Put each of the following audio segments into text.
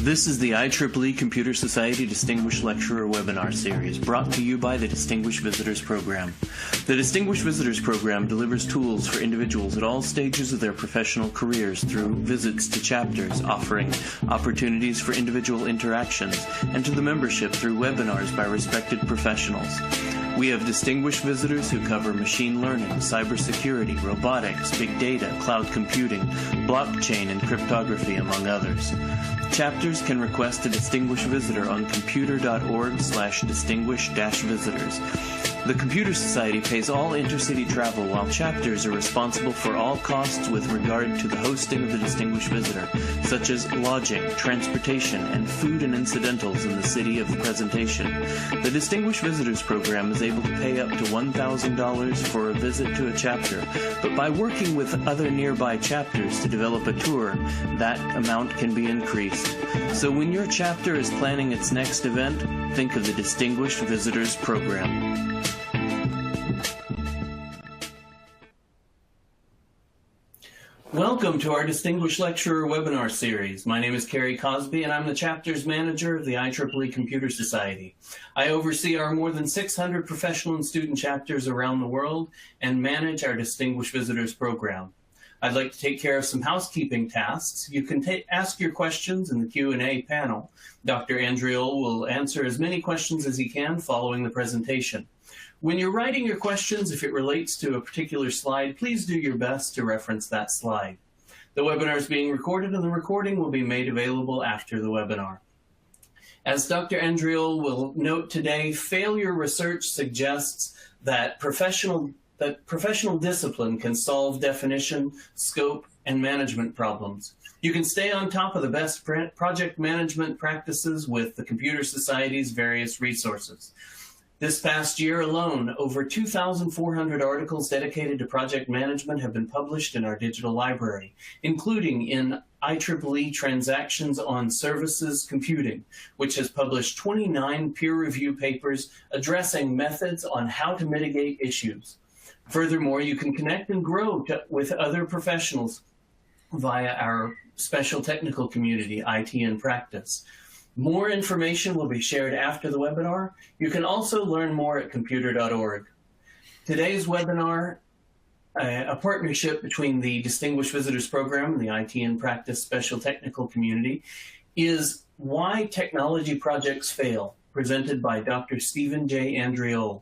This is the IEEE Computer Society Distinguished Lecturer Webinar Series, brought to you by the Distinguished Visitors Program. The Distinguished Visitors Program delivers tools for individuals at all stages of their professional careers through visits to chapters, offering opportunities for individual interactions, and to the membership through webinars by respected professionals. We have distinguished visitors who cover machine learning, cybersecurity, robotics, big data, cloud computing, blockchain, and cryptography, among others. Chapters can request a distinguished visitor on computer.org/distinguished-visitors. The Computer Society pays all intercity travel, while chapters are responsible for all costs with regard to the hosting of the distinguished visitor, such as lodging, transportation, and food and incidentals in the city of the presentation. The Distinguished Visitors Program is able to pay up to $1,000 for a visit to a chapter, but by working with other nearby chapters to develop a tour, that amount can be increased. So when your chapter is planning its next event, think of the Distinguished Visitors Program. Welcome to our Distinguished Lecturer webinar series. My name is Kerry Cosby, and I'm the Chapters Manager of the IEEE Computer Society. I oversee our more than 600 professional and student chapters around the world and manage our Distinguished Visitors Program. I'd like to take care of some housekeeping tasks. You can ask your questions in the Q&A panel. Dr. Andriol will answer as many questions as he can following the presentation. When you're writing your questions, if it relates to a particular slide, please do your best to reference that slide. The webinar is being recorded, and the recording will be made available after the webinar. As Dr. Andriol will note today, failure research suggests that professional discipline can solve definition, scope, and management problems. You can stay on top of the best project management practices with the Computer Society's various resources. This past year alone, over 2,400 articles dedicated to project management have been published in our digital library, including in IEEE Transactions on Services Computing, which has published 29 peer-review papers addressing methods on how to mitigate issues. Furthermore, you can connect and grow with other professionals via our special technical community, IT in Practice. More information will be shared after the webinar. You can also learn more at computer.org. Today's webinar, a partnership between the Distinguished Visitors Program and the IT in Practice Special Technical Community, is Why Technology Projects Fail, presented by Dr. Stephen J. Andriol.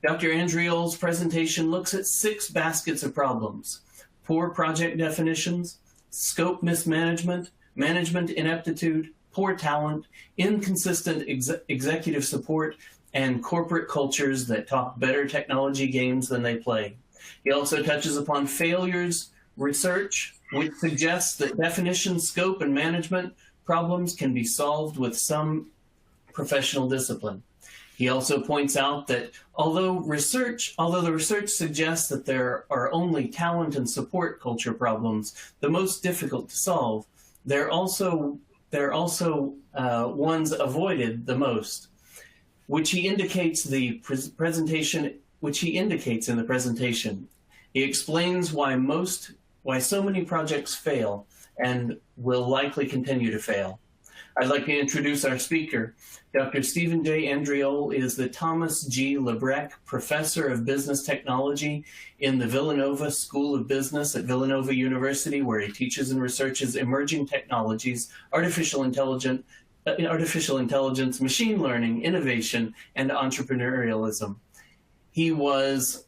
Dr. Andriol's presentation looks at 6 baskets of problems: poor project definitions, scope mismanagement, management ineptitude, poor talent, inconsistent executive support, and corporate cultures that talk better technology games than they play. He also touches upon failures research, which suggests that definition, scope, and management problems can be solved with some professional discipline. He also points out that although the research suggests that there are only talent and support culture problems the most difficult to solve, they're also ones avoided the most, which he indicates in the presentation. He explains why so many projects fail and will likely continue to fail. I'd like to introduce our speaker. Dr. Stephen J. Andriol is the Thomas G. Lebrecht Professor of Business Technology in the Villanova School of Business at Villanova University, where he teaches and researches emerging technologies, artificial intelligence, machine learning, innovation, and entrepreneurialism. He was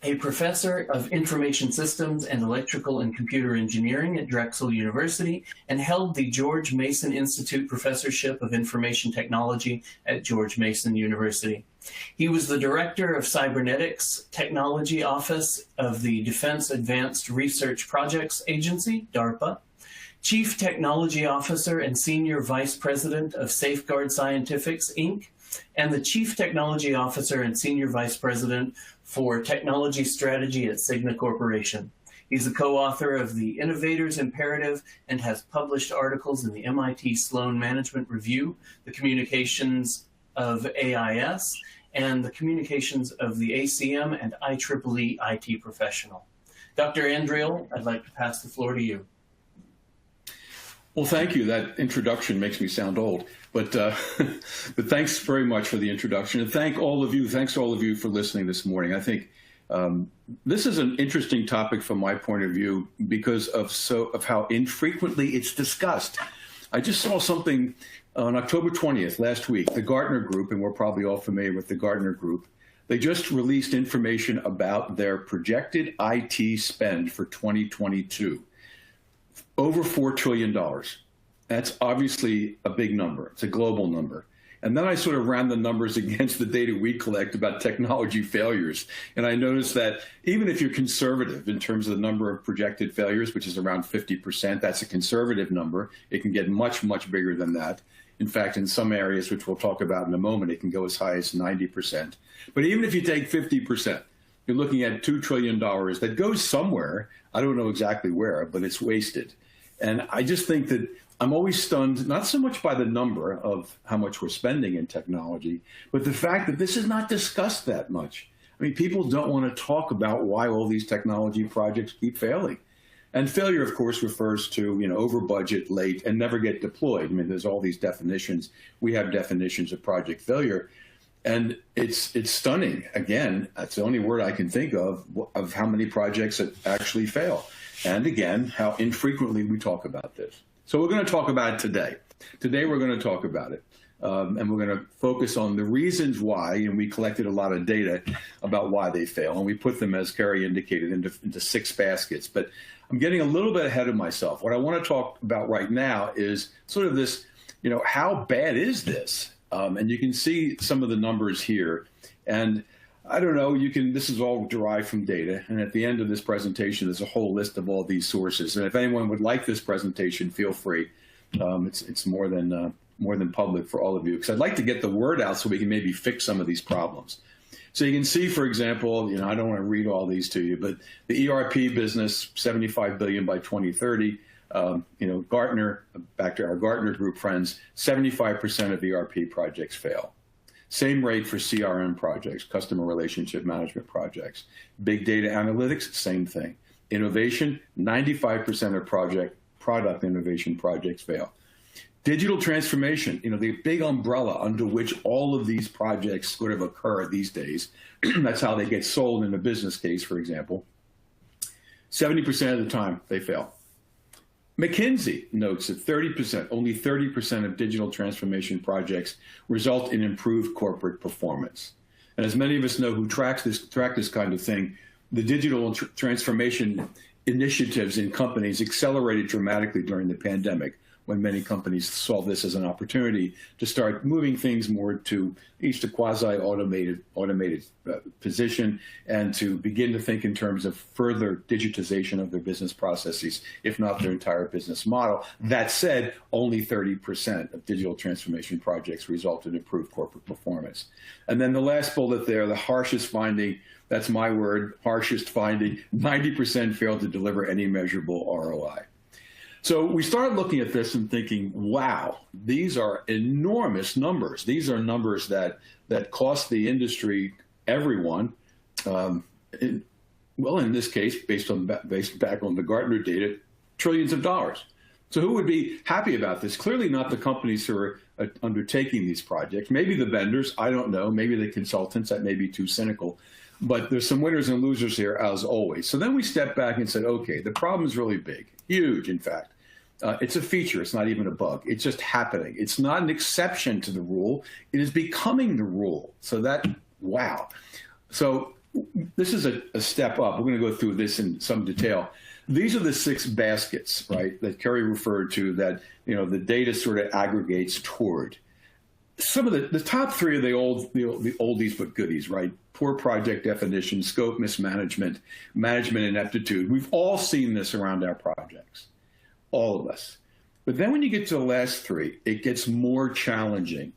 a professor of information systems and electrical and computer engineering at Drexel University, and held the George Mason Institute Professorship of Information Technology at George Mason University. He was the director of Cybernetics Technology Office of the Defense Advanced Research Projects Agency, DARPA, Chief Technology Officer and Senior Vice President of Safeguard Scientifics, Inc., and the Chief Technology Officer and Senior Vice President for Technology Strategy at Cigna Corporation. He's a co-author of The Innovator's Imperative and has published articles in the MIT Sloan Management Review, the Communications of AIS, and the Communications of the ACM and IEEE IT Professional. Dr. Andriol, I'd like to pass the floor to you. Well, thank you. That introduction makes me sound old, but but thanks very much for the introduction, and thanks to all of you for listening this morning. I think this is an interesting topic from my point of view because of how infrequently it's discussed. I just saw something on October 20th last week. The Gartner Group, and we're probably all familiar with the Gartner Group, they just released information about their projected IT spend for 2022. Over $4 trillion. That's obviously a big number. It's a global number. And then I sort of ran the numbers against the data we collect about technology failures. And I noticed that even if you're conservative in terms of the number of projected failures, which is around 50%, that's a conservative number. It can get much, much bigger than that. In fact, in some areas, which we'll talk about in a moment, it can go as high as 90%. But even if you take 50%, you're looking at $2 trillion that goes somewhere. I don't know exactly where, but it's wasted. And I just think that I'm always stunned, not so much by the number of how much we're spending in technology, but the fact that this is not discussed that much. I mean, people don't want to talk about why all these technology projects keep failing. And failure, of course, refers to, over budget, late, and never get deployed. I mean, there's all these definitions. We have definitions of project failure. And it's stunning. Again, that's the only word I can think of how many projects that actually fail. And again, how infrequently we talk about this. So we're going to talk about it today. Today we're going to talk about it. And we're going to focus on the reasons why, and we collected a lot of data about why they fail. And we put them, as Carrie indicated, into 6 baskets. But I'm getting a little bit ahead of myself. What I want to talk about right now is sort of this, how bad is this? And you can see some of the numbers here. And I don't know, this is all derived from data. And at the end of this presentation, there's a whole list of all these sources. And if anyone would like this presentation, feel free. It's more than public for all of you, because I'd like to get the word out so we can maybe fix some of these problems. So you can see, for example, I don't want to read all these to you, but the ERP business, $75 billion by 2030. Gartner, back to our Gartner Group friends, 75% of ERP projects fail. Same rate for CRM projects, customer relationship management projects. Big data analytics, same thing. Innovation, 95% of product innovation projects fail. Digital transformation, the big umbrella under which all of these projects sort of occur these days. That's how they get sold in a business case, for example. 70% of the time, they fail. McKinsey notes that only 30% of digital transformation projects result in improved corporate performance. And as many of us know who track this kind of thing, the digital transformation initiatives in companies accelerated dramatically during the pandemic, when many companies saw this as an opportunity to start moving things more to at least a quasi-automated position, and to begin to think in terms of further digitization of their business processes, if not their entire business model. That said, only 30% of digital transformation projects result in improved corporate performance. And then the last bullet there, the harshest finding, that's my word, harshest finding, 90% failed to deliver any measurable ROI. So we started looking at this and thinking, wow, these are enormous numbers. These are numbers that cost the industry, everyone, in this case, based back on the Gartner data, trillions of dollars. So who would be happy about this? Clearly not the companies who are undertaking these projects. Maybe the vendors, I don't know. Maybe the consultants, that may be too cynical. But there's some winners and losers here, as always. So then we stepped back and said, okay, the problem is really big, huge, in fact. It's a feature. It's not even a bug. It's just happening. It's not an exception to the rule. It is becoming the rule. So wow. So this is a step up. We're going to go through this in some detail. These are the 6 baskets, right, that Kerry referred to, that, the data sort of aggregates toward. Some of the top 3 are the oldies but goodies, right? Poor project definition, scope mismanagement, management ineptitude. We've all seen this around our projects, all of us. But then when you get to the last 3, it gets more challenging,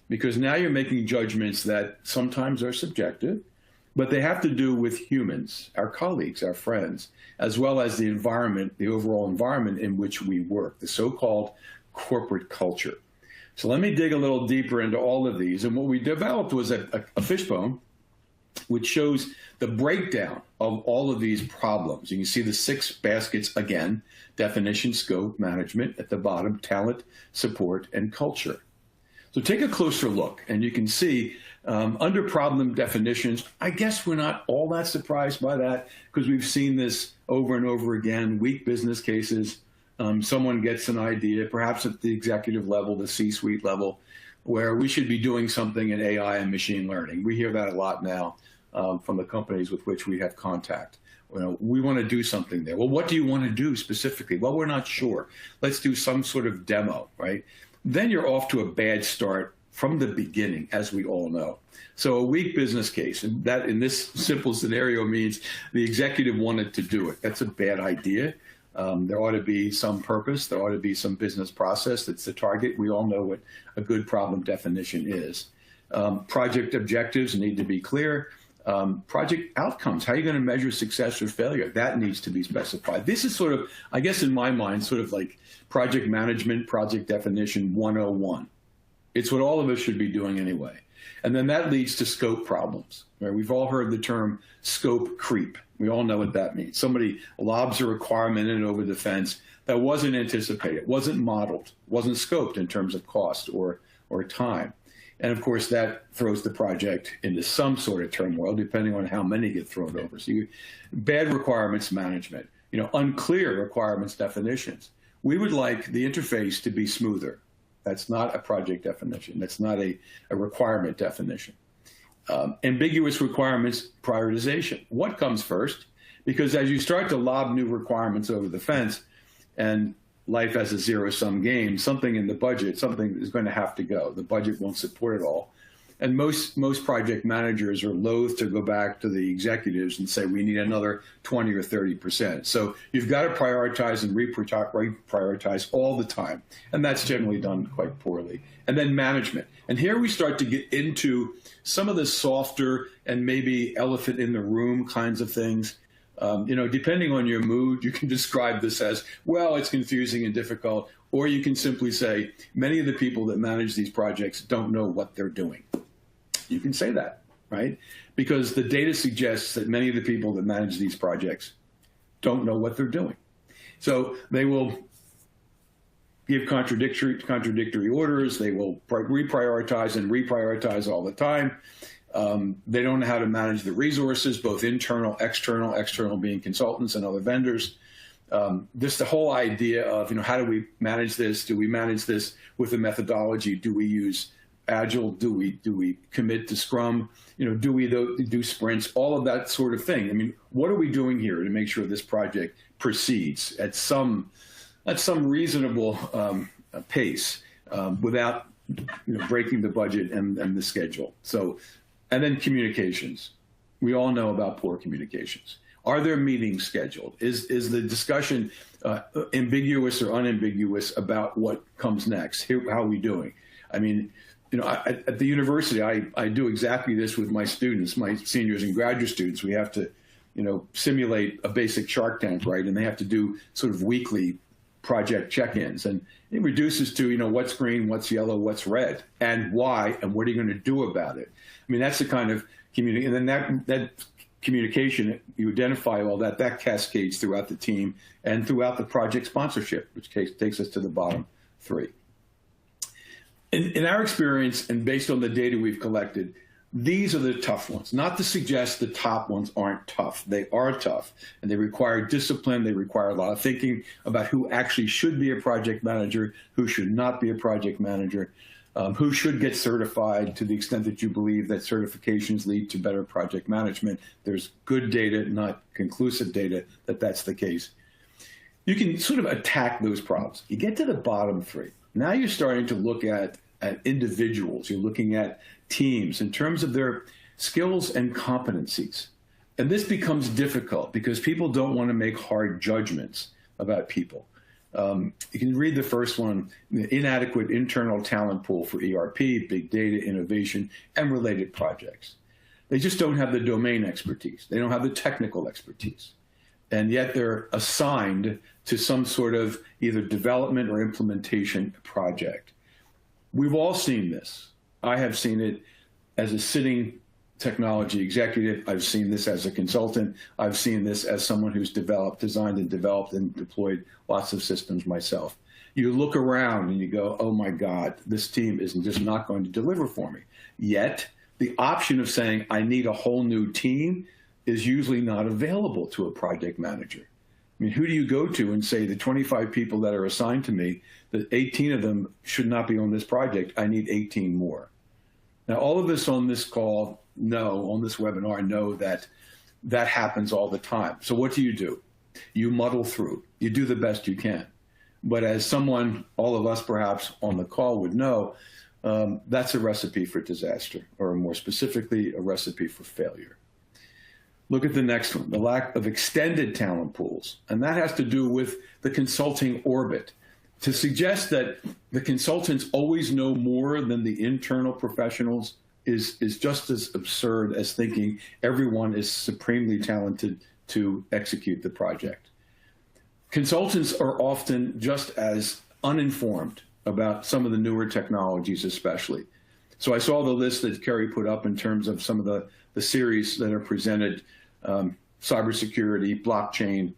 because now you're making judgments that sometimes are subjective, but they have to do with humans, our colleagues, our friends, as well as the environment, the overall environment in which we work, the so-called corporate culture. So let me dig a little deeper into all of these. And what we developed was a fishbone which shows the breakdown of all of these problems. You can see the 6 baskets again: definition, scope, management, at the bottom, talent, support, and culture. So take a closer look, and you can see under problem definitions, I guess we're not all that surprised by that, because we've seen this over and over again: weak business cases. Someone gets an idea, perhaps at the executive level, the C-suite level, where we should be doing something in AI and machine learning. We hear that a lot now from the companies with which we have contact. We want to do something there. Well, what do you want to do specifically? Well, we're not sure. Let's do some sort of demo, right? Then you're off to a bad start from the beginning, as we all know. So a weak business case, and that in this simple scenario means the executive wanted to do it. That's a bad idea. There ought to be some purpose. There ought to be some business process that's the target. We all know what a good problem definition is. Project objectives need to be clear. Project outcomes, how are you going to measure success or failure? That needs to be specified. This is sort of, I guess in my mind, sort of like project management, project definition 101. It's what all of us should be doing anyway. And then that leads to scope problems. Right? We've all heard the term scope creep. We all know what that means. Somebody lobs a requirement in over the fence that wasn't anticipated, wasn't modeled, wasn't scoped in terms of cost or time. And of course, that throws the project into some sort of turmoil, depending on how many get thrown over. So bad requirements management, unclear requirements definitions. We would like the interface to be smoother. That's not a project definition. That's not a requirement definition. Ambiguous requirements prioritization. What comes first? Because as you start to lob new requirements over the fence, and life as a zero-sum game, something in the budget, something is going to have to go. The budget won't support it all. And most project managers are loath to go back to the executives and say, we need another 20 or 30%. So you've got to prioritize and reprioritize all the time. And that's generally done quite poorly. And then management. And here we start to get into some of the softer and maybe elephant in the room kinds of things. Depending on your mood, you can describe this as, well, it's confusing and difficult, or you can simply say, many of the people that manage these projects don't know what they're doing. You can say that, right? Because the data suggests that many of the people that manage these projects don't know what they're doing. So they will give contradictory orders. They will reprioritize and reprioritize all the time. They don't know how to manage the resources, both internal, external being consultants and other vendors. Just the whole idea of, how do we manage this? Do we manage this with a methodology? Do we use Agile? Do we commit to Scrum? Do we do sprints? All of that sort of thing. I mean, what are we doing here to make sure this project proceeds at some reasonable pace without breaking the budget and the schedule? So. And then communications. We all know about poor communications. Are there meetings scheduled? Is the discussion ambiguous or unambiguous about what comes next? How are we doing? I mean, at the university, I do exactly this with my students, my seniors and graduate students. We have to, simulate a basic Shark Tank, right? And they have to do sort of weekly project check-ins. And it reduces to, what's green, what's yellow, what's red, and why, and what are you going to do about it? I mean, that's the kind of communication, and then that communication, you identify all that cascades throughout the team and throughout the project sponsorship, which takes us to the bottom 3. In our experience, and based on the data we've collected, these are the tough ones. Not to suggest the top ones aren't tough. They are tough, and they require discipline. They require a lot of thinking about who actually should be a project manager, who should not be a project manager, who should get certified to the extent that you believe that certifications lead to better project management. There's good data, not conclusive data, that that's the case. You can sort of attack those problems. You get to the bottom 3. Now you're starting to look at individuals. You're looking at teams in terms of their skills and competencies. And this becomes difficult because people don't want to make hard judgments about people. You can read the first one, the inadequate internal talent pool for ERP, big data, innovation, and related projects. They just don't have the domain expertise. They don't have the technical expertise. And yet they're assigned to some sort of either development or implementation project. We've all seen this. I have seen it as a sitting technology executive. I've seen this as a consultant. I've seen this as someone who's designed and developed and deployed lots of systems myself. You look around and you go, oh my God, this team is just not going to deliver for me. Yet, the option of saying, I need a whole new team is usually not available to a project manager. I mean, who do you go to and say the 25 people that are assigned to me, that 18 of them should not be on this project, I need 18 more. Now, all of us on this call on this webinar know that that happens all the time. So what do? You muddle through. You do the best you can. But as someone, all of us perhaps on the call would know, that's a recipe for disaster, or more specifically, a recipe for failure. Look at the next one, the lack of extended talent pools. And that has to do with the consulting orbit. To suggest that the consultants always know more than the internal professionals is just as absurd as thinking everyone is supremely talented to execute the project. Consultants are often just as uninformed about some of the newer technologies especially. So I saw the list that Kerry put up in terms of some of the series that are presented, cybersecurity, blockchain,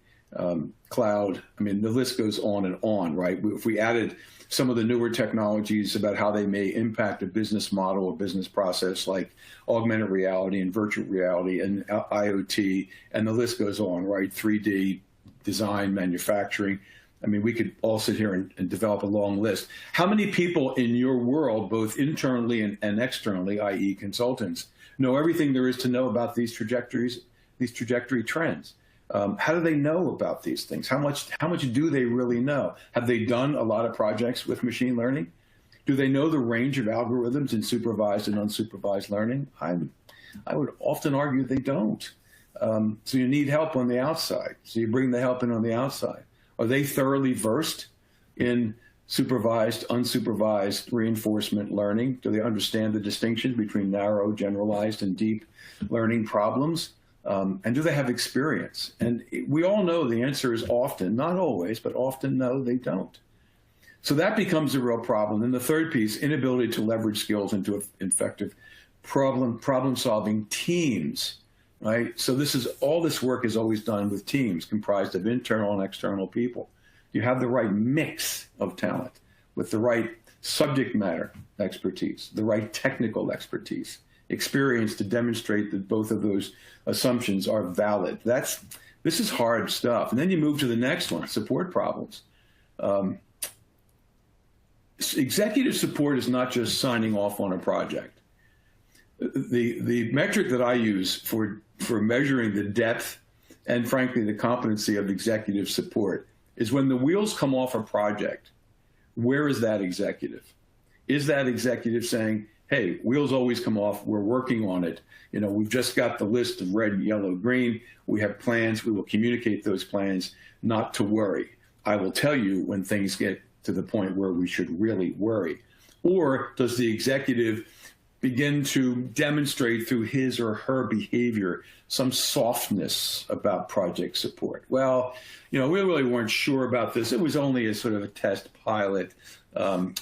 cloud. I mean, the list goes on, right? If we added some of the newer technologies about how they may impact a business model or business process like augmented reality and virtual reality and IoT, and the list goes on, right? 3D, design, manufacturing. I mean, we could all sit here and develop a long list. How many people in your world, both internally and externally, i.e. consultants, know everything there is to know about these trajectory trends? How do they know about these things? How much do they really know? Have they done a lot of projects with machine learning? Do they know the range of algorithms in supervised and unsupervised learning? I would often argue they don't. So you need help on the outside. So you bring the help in on the outside. Are they thoroughly versed in supervised, unsupervised reinforcement learning? Do they understand the distinctions between narrow, generalized, and deep learning problems? And do they have experience? And we all know the answer is often, not always, but often no, they don't. So that becomes a real problem. And the third piece, inability to leverage skills into effective problem-solving teams, right? So all this work is always done with teams comprised of internal and external people. You have the right mix of talent with the right subject matter expertise, the right technical expertise, experience to demonstrate that both of those assumptions are valid. This is hard stuff. And then you move to the next one, support problems. Executive support is not just signing off on a project. The metric that I use for measuring the depth and frankly the competency of executive support is when the wheels come off a project, where is that executive? Is that executive saying, hey, wheels always come off, we're working on it. You know, we've just got the list of red, yellow, green. We have plans, we will communicate those plans, not to worry. I will tell you when things get to the point where we should really worry. Or does the executive begin to demonstrate through his or her behavior some softness about project support? Well, you know, we really weren't sure about this. It was only a sort of a test pilot.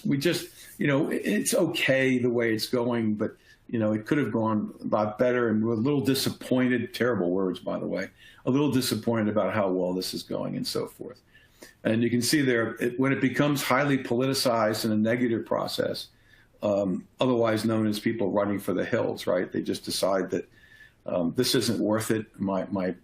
We just, you know, it's okay the way it's going, but, you know, it could have gone a lot better, and we're a little disappointed, terrible words, by the way, a little disappointed about how well this is going and so forth. And you can see there, when it becomes highly politicized and a negative process, otherwise known as people running for the hills, right? They just decide that this isn't worth it. My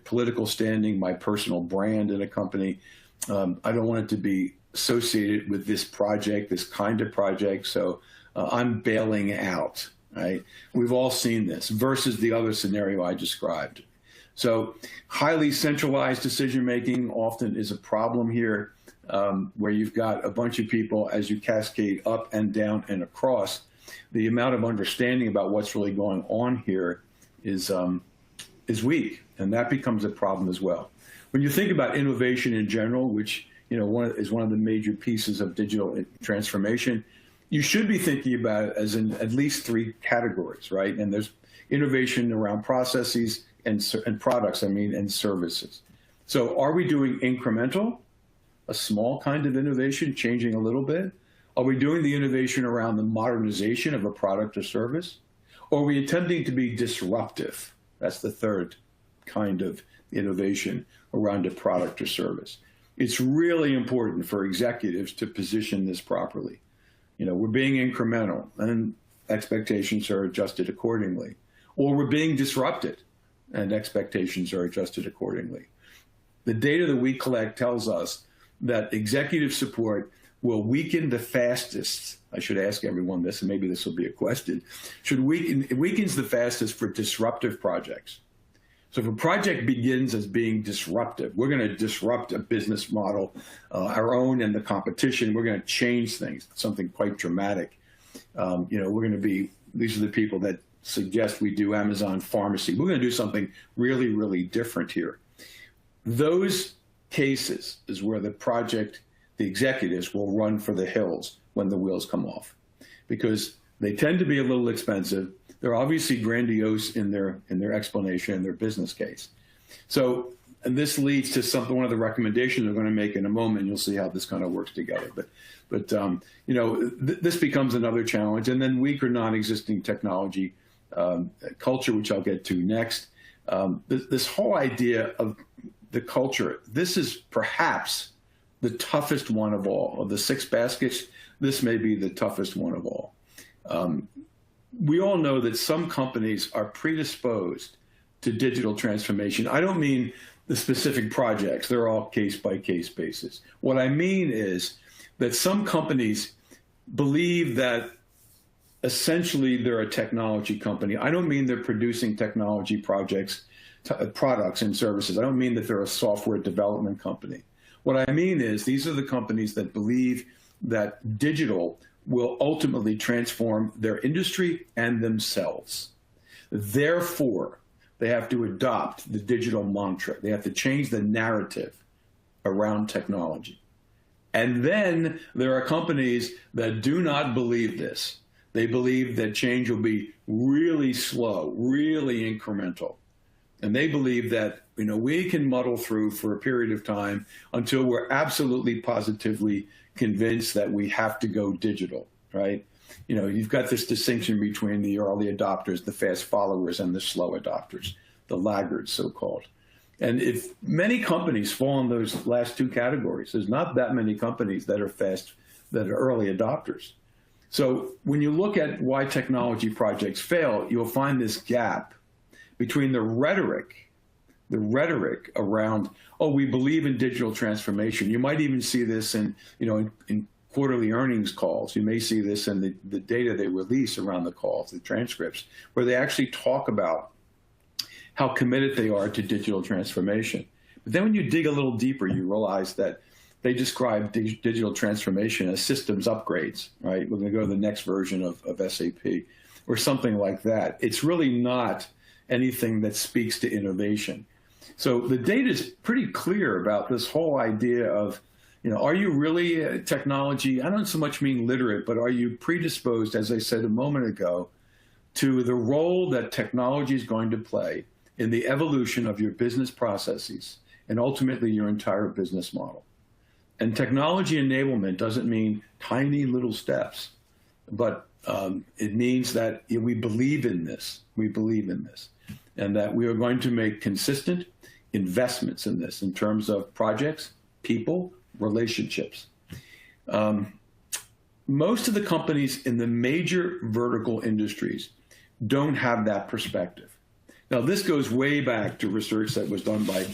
political standing, my personal brand in a company, I don't want it to be associated with this project, this kind of project, so I'm bailing out, right? We've all seen this versus the other scenario I described. So highly centralized decision-making often is a problem here, where you've got a bunch of people as you cascade up and down and across. The amount of understanding about what's really going on here is weak, and that becomes a problem as well. When you think about innovation in general, which is one of the major pieces of digital transformation, you should be thinking about it as in at least three categories, right? And there's innovation around processes and products, and services. So are we doing incremental, a small kind of innovation, changing a little bit? Are we doing the innovation around the modernization of a product or service? Or are we attempting to be disruptive? That's the third kind of innovation around a product or service. It's really important for executives to position this properly. We're being incremental and expectations are adjusted accordingly. Or we're being disrupted and expectations are adjusted accordingly. The data that we collect tells us that executive support will weaken the fastest. I should ask everyone this, and maybe this will be a question. It weakens the fastest for disruptive projects. So if a project begins as being disruptive, we're going to disrupt a business model, our own and the competition. We're going to change things, something quite dramatic. We're going to be, these are the people that suggest we do Amazon Pharmacy. We're going to do something really, really different here. Those cases is where the executives will run for the hills when the wheels come off, because they tend to be a little expensive. They're obviously grandiose in their explanation and their business case. So, and this leads to one of the recommendations we're going to make in a moment. You'll see how this kind of works together. But this becomes another challenge. And then weak or non-existing technology culture, which I'll get to next. This whole idea of the culture, this is perhaps the toughest one of all. Of the 6 baskets, this may be the toughest one of all. We all know that some companies are predisposed to digital transformation. I don't mean the specific projects. They're all case-by-case basis. What I mean is that some companies believe that essentially they're a technology company. I don't mean they're producing technology products and services. I don't mean that they're a software development company. What I mean is these are the companies that believe that digital will ultimately transform their industry and themselves. Therefore, they have to adopt the digital mantra. They have to change the narrative around technology. And then there are companies that do not believe this. They believe that change will be really slow, really incremental. And they believe that we can muddle through for a period of time until we're absolutely positively convinced that we have to go digital, right? You've got this distinction between the early adopters, the fast followers, and the slow adopters, the laggards, so-called. And if many companies fall in those last 2 categories, there's not that many companies that are early adopters. So when you look at why technology projects fail, you'll find this gap between the rhetoric around, we believe in digital transformation. You might even see this in quarterly earnings calls. You may see this in the data they release around the calls, the transcripts, where they actually talk about how committed they are to digital transformation. But then when you dig a little deeper, you realize that they describe digital transformation as systems upgrades, right? We're going to go to the next version of SAP or something like that. It's really not anything that speaks to innovation. So the data is pretty clear about this whole idea of, are you really technology? I don't so much mean literate, but are you predisposed, as I said a moment ago, to the role that technology is going to play in the evolution of your business processes and ultimately your entire business model? And technology enablement doesn't mean tiny little steps, but it means that we believe in this. We believe in this. And that we are going to make consistent investments in this in terms of projects, people, relationships. Most of the companies in the major vertical industries don't have that perspective. Now, this goes way back to research that was done by,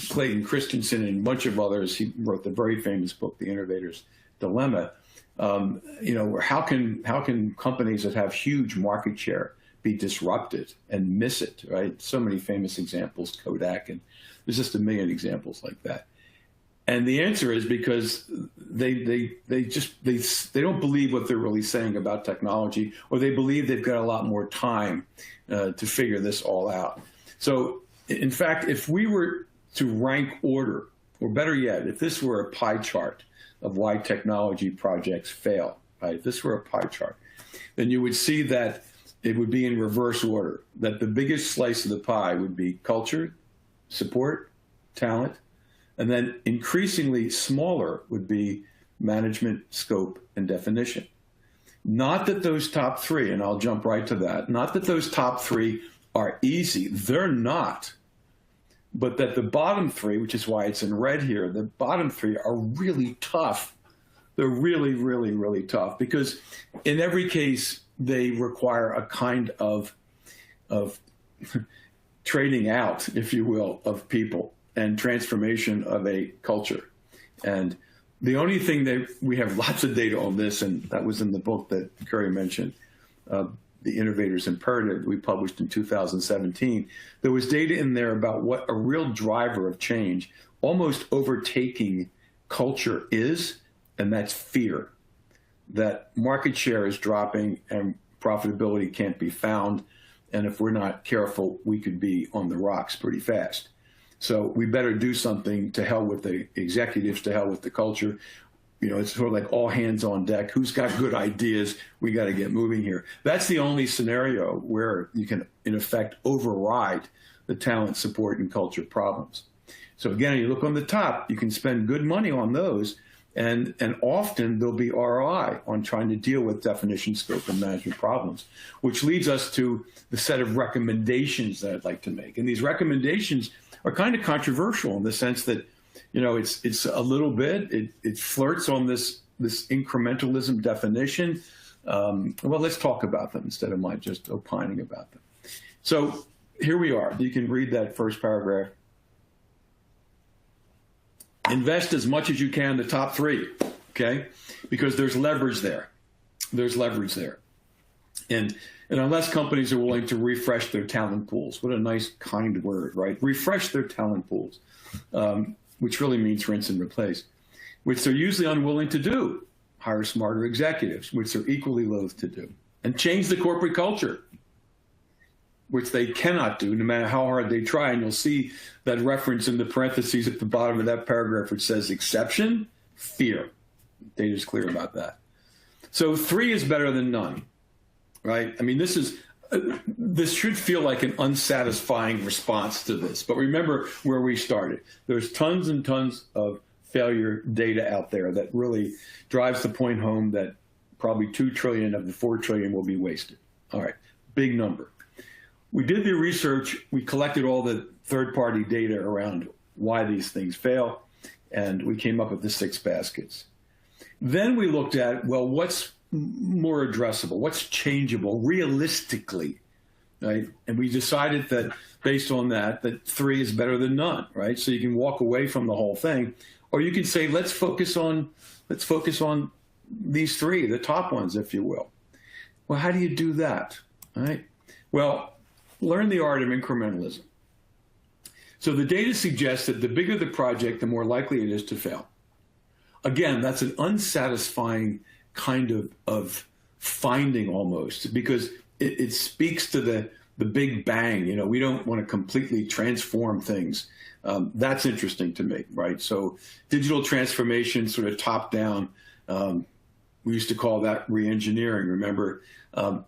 Clayton Christensen and a bunch of others. He wrote the very famous book, The Innovator's Dilemma. How can companies that have huge market share be disrupted and miss it, right? So many famous examples, Kodak, and there's just a million examples like that. And the answer is because they don't believe what they're really saying about technology, or they believe they've got a lot more time to figure this all out. So, in fact, if we were to rank order, or better yet, if this were a pie chart of why technology projects fail, right? If this were a pie chart, then you would see that it would be in reverse order, that the biggest slice of the pie would be culture, support, talent, and then increasingly smaller would be management, scope, and definition. Not that those top three, and I'll jump right to that, not that those top three are easy. They're not. But that the bottom three, which is why it's in red here, the bottom three are really tough. They're really, really, really tough because in every case, they require a kind of trading out, if you will, of people and transformation of a culture. And the only thing that we have lots of data on this, and that was in the book that Curry mentioned, The Innovator's Imperative, we published in 2017. There was data in there about what a real driver of change, almost overtaking culture is, and that's fear. That market share is dropping and profitability can't be found. And if we're not careful, we could be on the rocks pretty fast. So we better do something. To hell with the executives, to hell with the culture. You know, it's sort of like all hands on deck. Who's got good ideas? We got to get moving here. That's the only scenario where you can, in effect, override the talent, support, and culture problems. So again, you look on the top, you can spend good money on those, and often there'll be ROI on trying to deal with definition, scope, and management problems, which leads us to the set of recommendations that I'd like to make. And these recommendations are kind of controversial in the sense that, you know, it's a little bit, it flirts on this incrementalism definition. Well, let's talk about them instead of my just opining about them. So here we are. You can read that first paragraph. Invest as much as you can in the top three, okay? Because there's leverage there. There's leverage there. And unless companies are willing to refresh their talent pools, what a nice, kind word, right? Refresh their talent pools, which really means rinse and replace, which they're usually unwilling to do. Hire smarter executives, which they're equally loath to do. And change the corporate culture, which they cannot do no matter how hard they try. And you'll see that reference in the parentheses at the bottom of that paragraph, which says exception, fear. Data's clear about that. So 3 is better than none. Right? I mean, this should feel like an unsatisfying response to this. But remember where we started. There's tons and tons of failure data out there that really drives the point home that probably 2 trillion of the 4 trillion will be wasted. All right, big number. We did the research. We collected all the third-party data around why these things fail, and we came up with the 6 baskets. Then we looked at, well, what's more addressable, what's changeable realistically, right? And we decided that based on that 3 is better than none, right? So you can walk away from the whole thing, or you can say, let's focus on these 3, the top ones, if you will. Well, how do you do that, all right? Well, learn the art of incrementalism. So the data suggests that the bigger the project, the more likely it is to fail. Again, that's an unsatisfying kind of finding almost, because it speaks to the big bang. You know, we don't want to completely transform things. That's interesting to me, right? So digital transformation, sort of top down, we used to call that re-engineering, remember?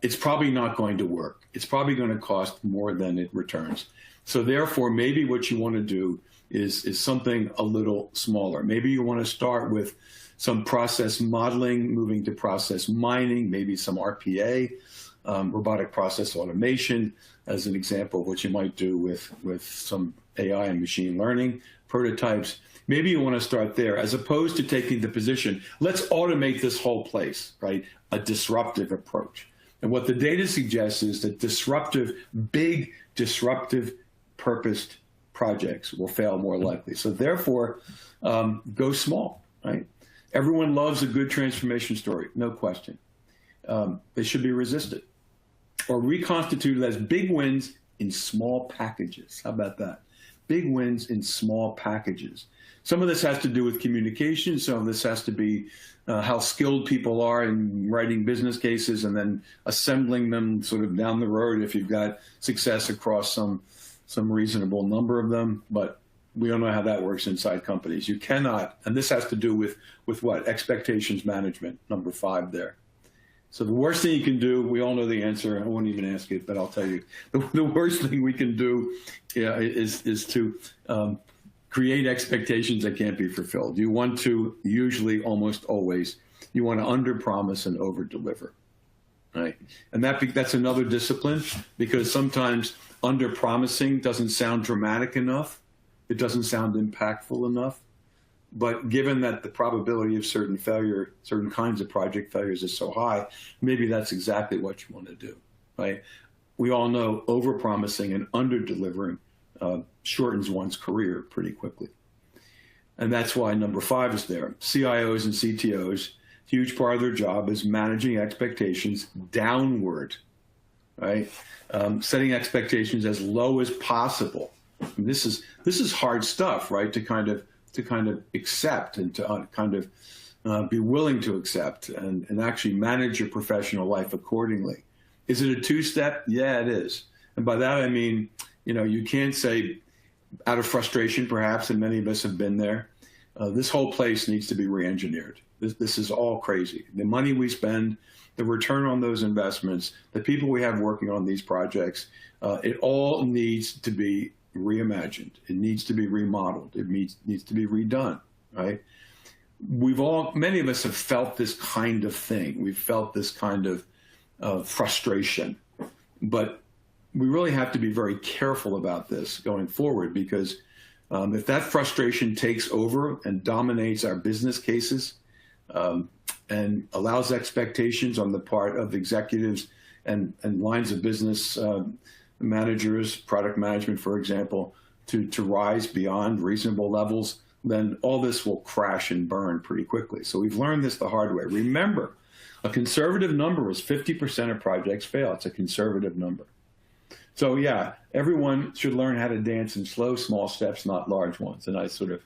It's probably not going to work. It's probably going to cost more than it returns. So therefore, maybe what you want to do is something a little smaller. Maybe you want to start with some process modeling, moving to process mining, maybe some RPA, robotic process automation, as an example of what you might do with some AI and machine learning prototypes. Maybe you want to start there, as opposed to taking the position, let's automate this whole place, right? A disruptive approach. And what the data suggests is that big disruptive, purposed projects will fail more likely. So therefore, go small, right? Everyone loves a good transformation story, no question. They should be resisted or reconstituted as big wins in small packages. How about that? Big wins in small packages. Some of this has to do with communication. Some of this has to be how skilled people are in writing business cases and then assembling them sort of down the road if you've got success across some reasonable number of them. But we don't know how that works inside companies. You cannot, and this has to do with what? Expectations management, number 5 there. So the worst thing you can do, we all know the answer. I won't even ask it, but I'll tell you. The worst thing we can do is to create expectations that can't be fulfilled. You want to, usually, almost always, you want to under-promise and over-deliver. right? And that's another discipline, because sometimes under-promising doesn't sound dramatic enough. It doesn't sound impactful enough. But given that the probability of certain kinds of project failures is so high, maybe that's exactly what you want to do, right? We all know over-promising and under-delivering shortens one's career pretty quickly. And that's why number 5 is there. CIOs and CTOs, huge part of their job is managing expectations downward, right? Setting expectations as low as possible. And this is hard stuff, right? To kind of accept and to kind of be willing to accept and actually manage your professional life accordingly. Is it a 2-step? Yeah, it is. And by that I mean, you can't say out of frustration, perhaps, and many of us have been there, this whole place needs to be re-engineered. This is all crazy. The money we spend, the return on those investments, the people we have working on these projects, it all needs to be reimagined. It needs to be remodeled. It needs to be redone, right? Many of us have felt this kind of thing. We've felt this kind of frustration, but we really have to be very careful about this going forward, because if that frustration takes over and dominates our business cases and allows expectations on the part of executives and lines of business managers, product management, for example, to rise beyond reasonable levels, then all this will crash and burn pretty quickly. So we've learned this the hard way. Remember, a conservative number is 50% of projects fail. It's a conservative number. So yeah, everyone should learn how to dance in slow, small steps, not large ones. And I sort of,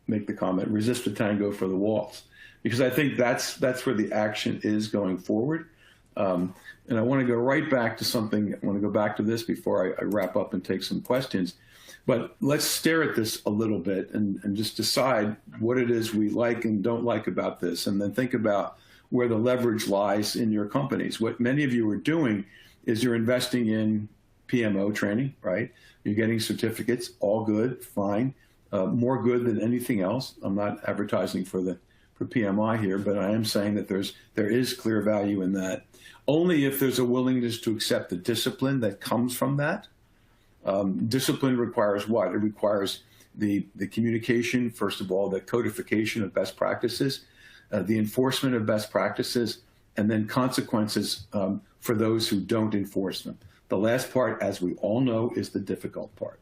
make the comment, resist the tango for the waltz, because I think that's where the action is going forward. And I want to go right back to something. I want to go back to this before I wrap up and take some questions. But let's stare at this a little bit and just decide what it is we like and don't like about this, and then think about where the leverage lies in your companies. What many of you are doing is you're investing in PMO training, right? You're getting certificates, all good, fine, more good than anything else. I'm not advertising for PMI here, but I am saying that there is clear value in that. Only if there's a willingness to accept the discipline that comes from that. Discipline requires what? It requires the communication, first of all, the codification of best practices, the enforcement of best practices, and then consequences for those who don't enforce them. The last part, as we all know, is the difficult part.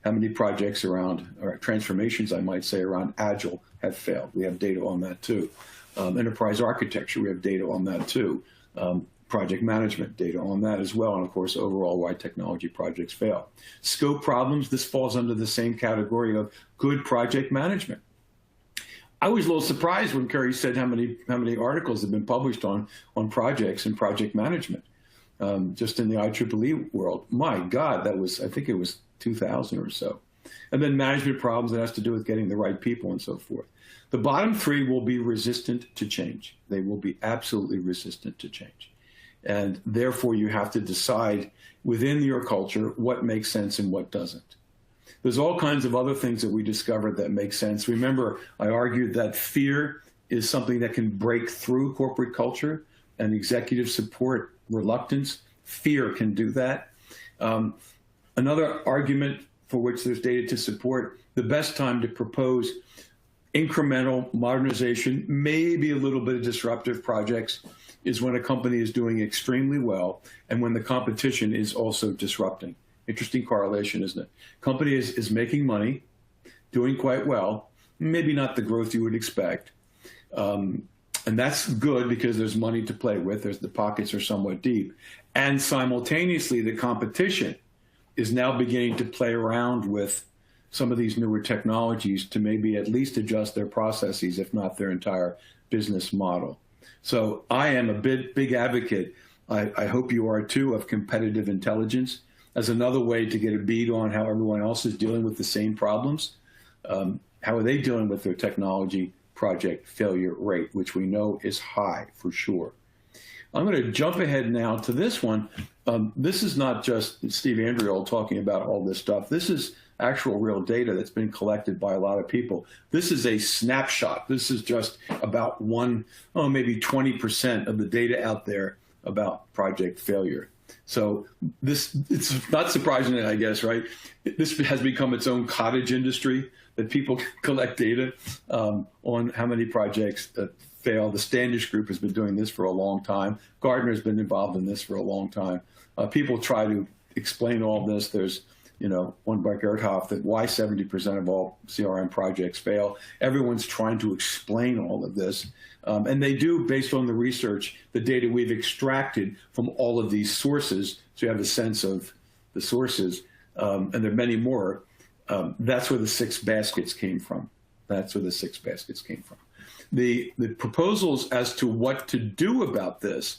How many projects or transformations, I might say, around Agile have failed? We have data on that too. Enterprise architecture, we have data on that too. Project management, data on that as well. And of course, overall, why technology projects fail. Scope problems, this falls under the same category of good project management. I was a little surprised when Kerry said how many articles have been published on projects and project management, just in the IEEE world. My God, I think it was 2,000 or so. And then management problems that has to do with getting the right people and so forth. The bottom 3 will be resistant to change. They will be absolutely resistant to change. And therefore, you have to decide within your culture what makes sense and what doesn't. There's all kinds of other things that we discovered that make sense. Remember, I argued that fear is something that can break through corporate culture, and executive support reluctance. Fear can do that. Another argument for which there's data to support, the best time to propose incremental modernization, maybe a little bit of disruptive projects, is when a company is doing extremely well and when the competition is also disrupting. Interesting correlation, isn't it? Company is making money, doing quite well, maybe not the growth you would expect. And that's good because there's money to play with. The pockets are somewhat deep. And simultaneously, the competition is now beginning to play around with some of these newer technologies to maybe at least adjust their processes, if not their entire business model. So I am a big advocate, I hope you are too, of competitive intelligence as another way to get a bead on how everyone else is dealing with the same problems. How are they dealing with their technology project failure rate, which we know is high for sure. I'm going to jump ahead now to this one. This is not just Steve Andriol talking about all this stuff. This is actual real data that's been collected by a lot of people. This is a snapshot. This is just about maybe 20% of the data out there about project failure. So it's not surprising, I guess, right? This has become its own cottage industry, that people collect data on how many projects fail. The Standish Group has been doing this for a long time. Gartner's been involved in this for a long time. People try to explain all this. There's, one by Gerthoff, that why 70% of all CRM projects fail. Everyone's trying to explain all of this. And they do, based on the research, the data we've extracted from all of these sources, so you have a sense of the sources, and there are many more. That's where the 6 baskets came from. That's where the 6 baskets came from. The proposals as to what to do about this,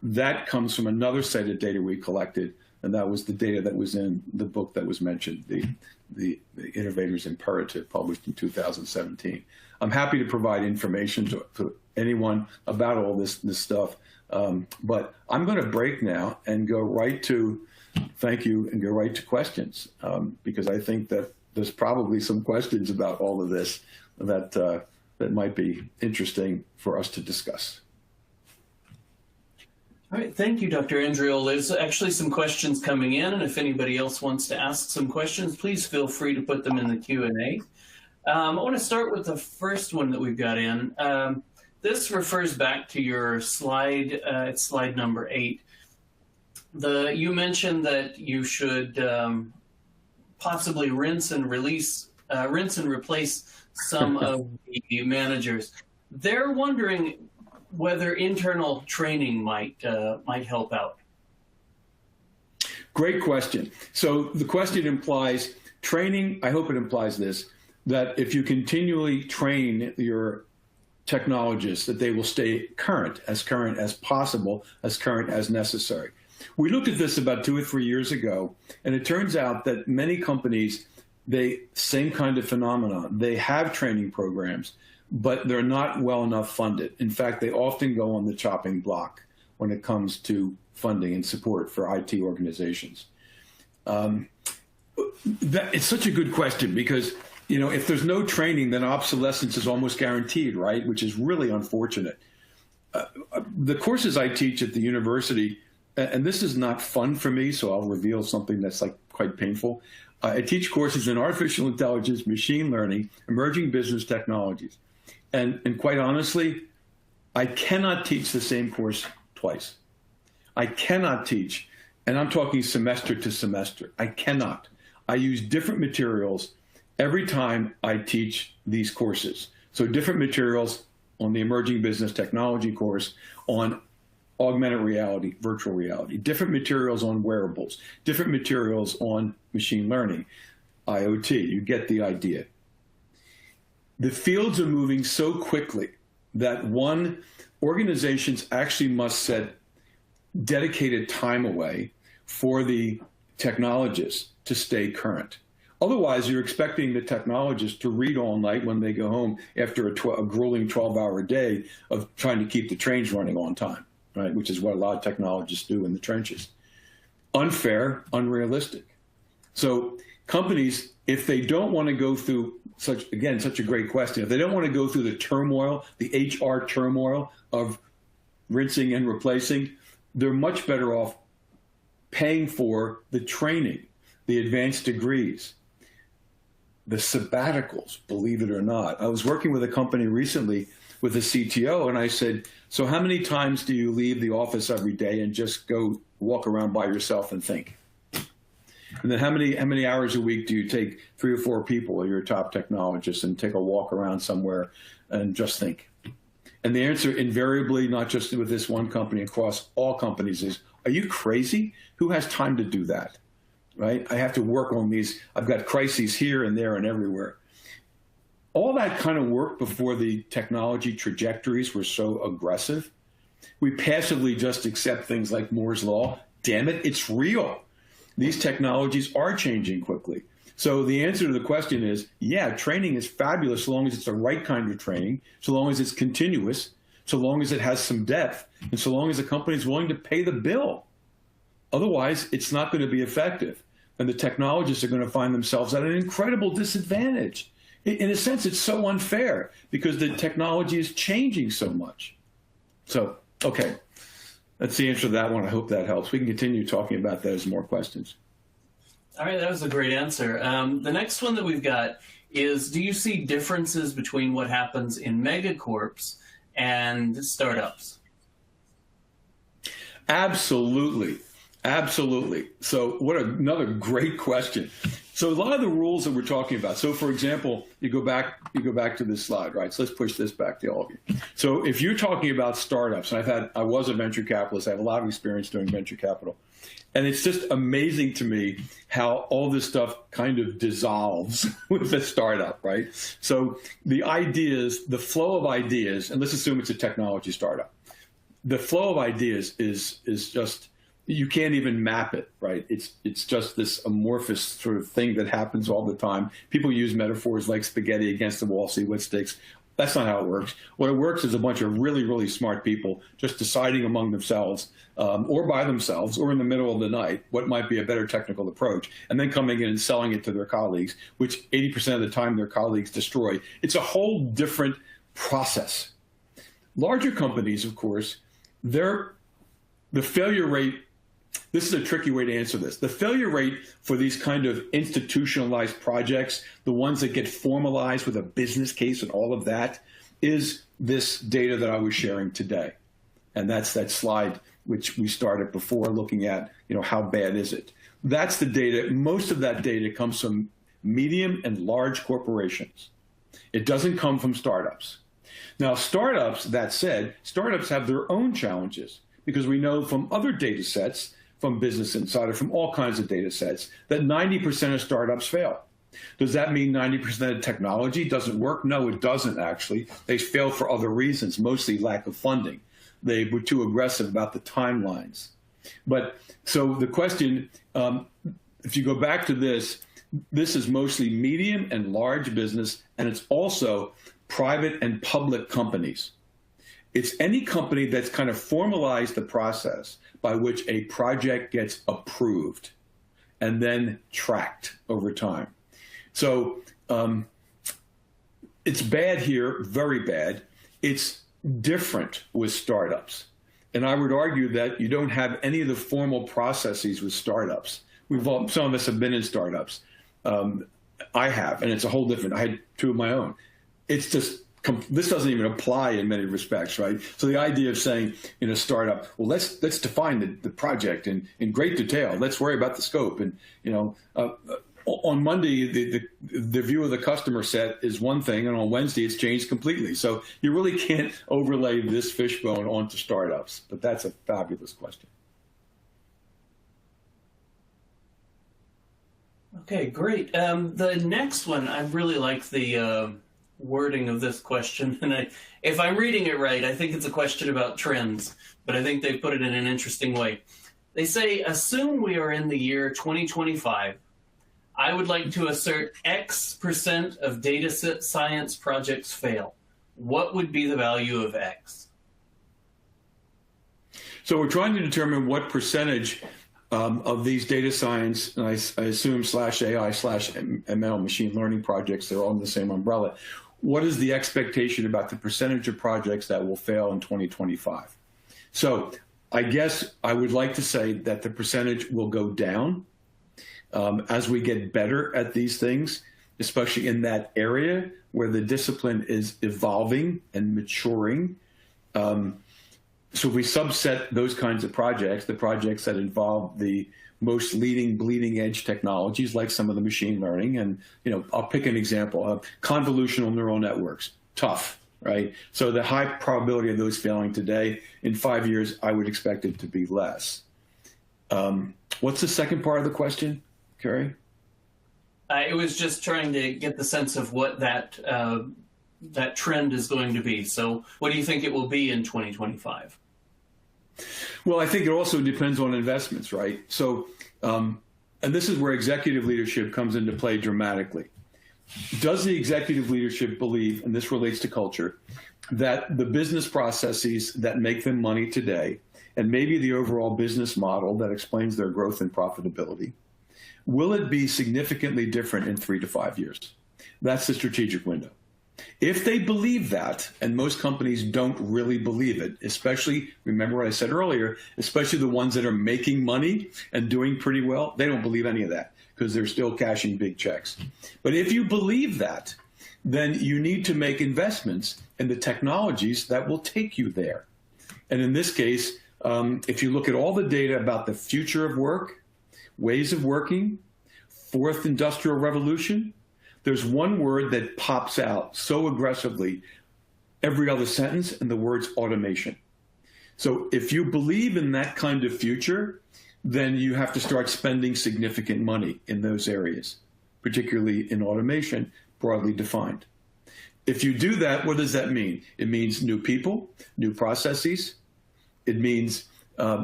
that comes from another set of data we collected, and that was the data that was in the book that was mentioned, the Innovator's Imperative, published in 2017. I'm happy to provide information to anyone about all this stuff, but I'm going to break now and go right to thank you and go right to questions, because I think that there's probably some questions about all of this that might be interesting for us to discuss. All right, thank you, Dr. Andriol. There's actually some questions coming in, and if anybody else wants to ask some questions, please feel free to put them in the Q&A. I want to start with the first one that we've got in. This refers back to your slide, it's slide number 8. You mentioned that you should possibly rinse and replace some of the managers. They're wondering whether internal training might help out. Great question. So the question implies training. I hope it implies this, that if you continually train your technologists, that they will stay current as possible, as current as necessary. We looked at this about 2 or 3 years ago, and it turns out that many companies, same kind of phenomenon. They have training programs, but they're not well enough funded. In fact, they often go on the chopping block when it comes to funding and support for IT organizations. It's such a good question because, if there's no training, then obsolescence is almost guaranteed, right? Which is really unfortunate. The courses I teach at the university, and this is not fun for me, so I'll reveal something that's quite painful. I teach courses in artificial intelligence, machine learning, emerging business technologies. And quite honestly, I cannot teach the same course twice. I cannot teach, and I'm talking semester to semester. I cannot. I use different materials every time I teach these courses. So different materials on the emerging business technology course, on augmented reality, virtual reality, different materials on wearables, different materials on machine learning, IoT. You get the idea. The fields are moving so quickly that organizations actually must set dedicated time away for the technologists to stay current. Otherwise, you're expecting the technologists to read all night when they go home after a grueling 12-hour day of trying to keep the trains running on time, right? Which is what a lot of technologists do in the trenches. Unfair, unrealistic. So companies, if they don't want to go through such a great question, if they don't want to go through the turmoil, the HR turmoil of rinsing and replacing, they're much better off paying for the training, the advanced degrees, the sabbaticals, believe it or not. I was working with a company recently with a CTO, and I said, so how many times do you leave the office every day and just go walk around by yourself and think? And then how many hours a week do you take 3 or 4 people, your top technologists, and take a walk around somewhere and just think? And the answer invariably, not just with this one company, across all companies, is, are you crazy? Who has time to do that? Right? I have to work on these. I've got crises here and there and everywhere. All that kind of work before the technology trajectories were so aggressive. We passively just accept things like Moore's Law. Damn it, it's real. These technologies are changing quickly. So the answer to the question is, yeah, training is fabulous so long as it's the right kind of training, so long as it's continuous, so long as it has some depth and so long as the company is willing to pay the bill. Otherwise, it's not going to be effective. And the technologists are going to find themselves at an incredible disadvantage. In a sense, it's so unfair because the technology is changing so much. So, okay, that's the answer to that one. I hope that helps. We can continue talking about that as more questions. All right, that was a great answer. The next one that we've got is, do you see differences between what happens in megacorps and startups? Absolutely. Absolutely. So what another great question. So a lot of the rules that we're talking about. So for example, you go back to this slide, right? So let's push this back to all of you. So if you're talking about startups, and I was a venture capitalist, I have a lot of experience doing venture capital. And it's just amazing to me how all this stuff kind of dissolves with a startup, right? So the ideas, the flow of ideas, and let's assume it's a technology startup. The flow of ideas is just, you can't even map it, right? It's just this amorphous sort of thing that happens all the time. People use metaphors like spaghetti against the wall, see what sticks. That's not how it works. What it works is a bunch of really, really smart people just deciding among themselves or by themselves or in the middle of the night what might be a better technical approach, and then coming in and selling it to their colleagues, which 80% of the time their colleagues destroy. It's a whole different process. Larger companies, of course, the failure rate, this is a tricky way to answer this. The failure rate for these kind of institutionalized projects, the ones that get formalized with a business case and all of that, is this data that I was sharing today. And that's that slide which we started before looking at, how bad is it? That's the data. Most of that data comes from medium and large corporations. It doesn't come from startups. Now, startups, that said, startups have their own challenges because we know from other data sets, from Business Insider, from all kinds of data sets, that 90% of startups fail. Does that mean 90% of technology doesn't work? No, it doesn't actually. They fail for other reasons, mostly lack of funding. They were too aggressive about the timelines. But so the question, if you go back to this is mostly medium and large business, and it's also private and public companies. It's any company that's kind of formalized the process by which a project gets approved and then tracked over time. So it's bad here, very bad. It's different with startups. And I would argue that you don't have any of the formal processes with startups. Some of us have been in startups. I have, and it's a whole different, I had two of my own. It's just, this doesn't even apply in many respects, right? So the idea of saying in a startup, well, let's define the project in great detail. Let's worry about the scope. And, on Monday, the view of the customer set is one thing, and on Wednesday, it's changed completely. So you really can't overlay this fishbone onto startups, but that's a fabulous question. Okay, great. The next one, I really like the wording of this question, and if I'm reading it right, I think it's a question about trends, but I think they put it in an interesting way. They say, assume we are in the year 2025. I would like to assert X% of data science projects fail. What would be the value of X? So we're trying to determine what percentage of these data science, and I assume /AI/ML machine learning projects, they're all in the same umbrella. What is the expectation about the percentage of projects that will fail in 2025? So I guess I would like to say that the percentage will go down as we get better at these things, especially in that area where the discipline is evolving and maturing. So if we subset those kinds of projects, the projects that involve the most leading, bleeding edge technologies, like some of the machine learning, and I'll pick an example of convolutional neural networks, tough, right? So the high probability of those failing today, in 5 years, I would expect it to be less. What's the second part of the question, Carrie? It was just trying to get the sense of what that trend is going to be. So what do you think it will be in 2025? Well, I think it also depends on investments, right? So, and this is where executive leadership comes into play dramatically. does the executive leadership believe, and this relates to culture, that the business processes that make them money today, and maybe the overall business model that explains their growth and profitability, will it be significantly different in 3 to 5 years? That's the strategic window. If they believe that, and most companies don't really believe it, especially, remember what I said earlier, especially the ones that are making money and doing pretty well, they don't believe any of that because they're still cashing big checks. But if you believe that, then you need to make investments in the technologies that will take you there. And in this case, if you look at all the data about the future of work, ways of working, fourth industrial revolution, there's one word that pops out so aggressively every other sentence, and the word's automation. So if you believe in that kind of future, then you have to start spending significant money in those areas, particularly in automation, broadly defined. If you do that, what does that mean? It means new people, new processes. It means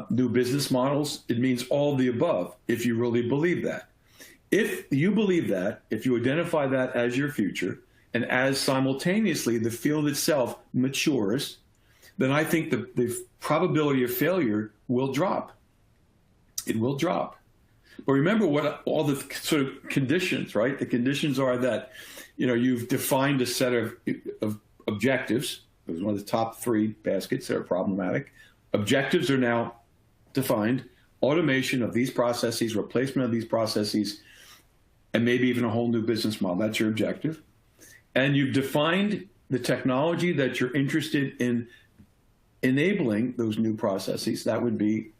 new business models. It means all of the above, if you really believe that. If you believe that, if you identify that as your future, and as simultaneously the field itself matures, then I think the probability of failure will drop. It will drop. But remember what all the sort of conditions, right? The conditions are that, you've defined a set of objectives. It was one of the top 3 baskets that are problematic. Objectives are now defined. Automation of these processes, replacement of these processes, and maybe even a whole new business model. That's your objective. And you've defined the technology that you're interested in enabling those new processes. That would be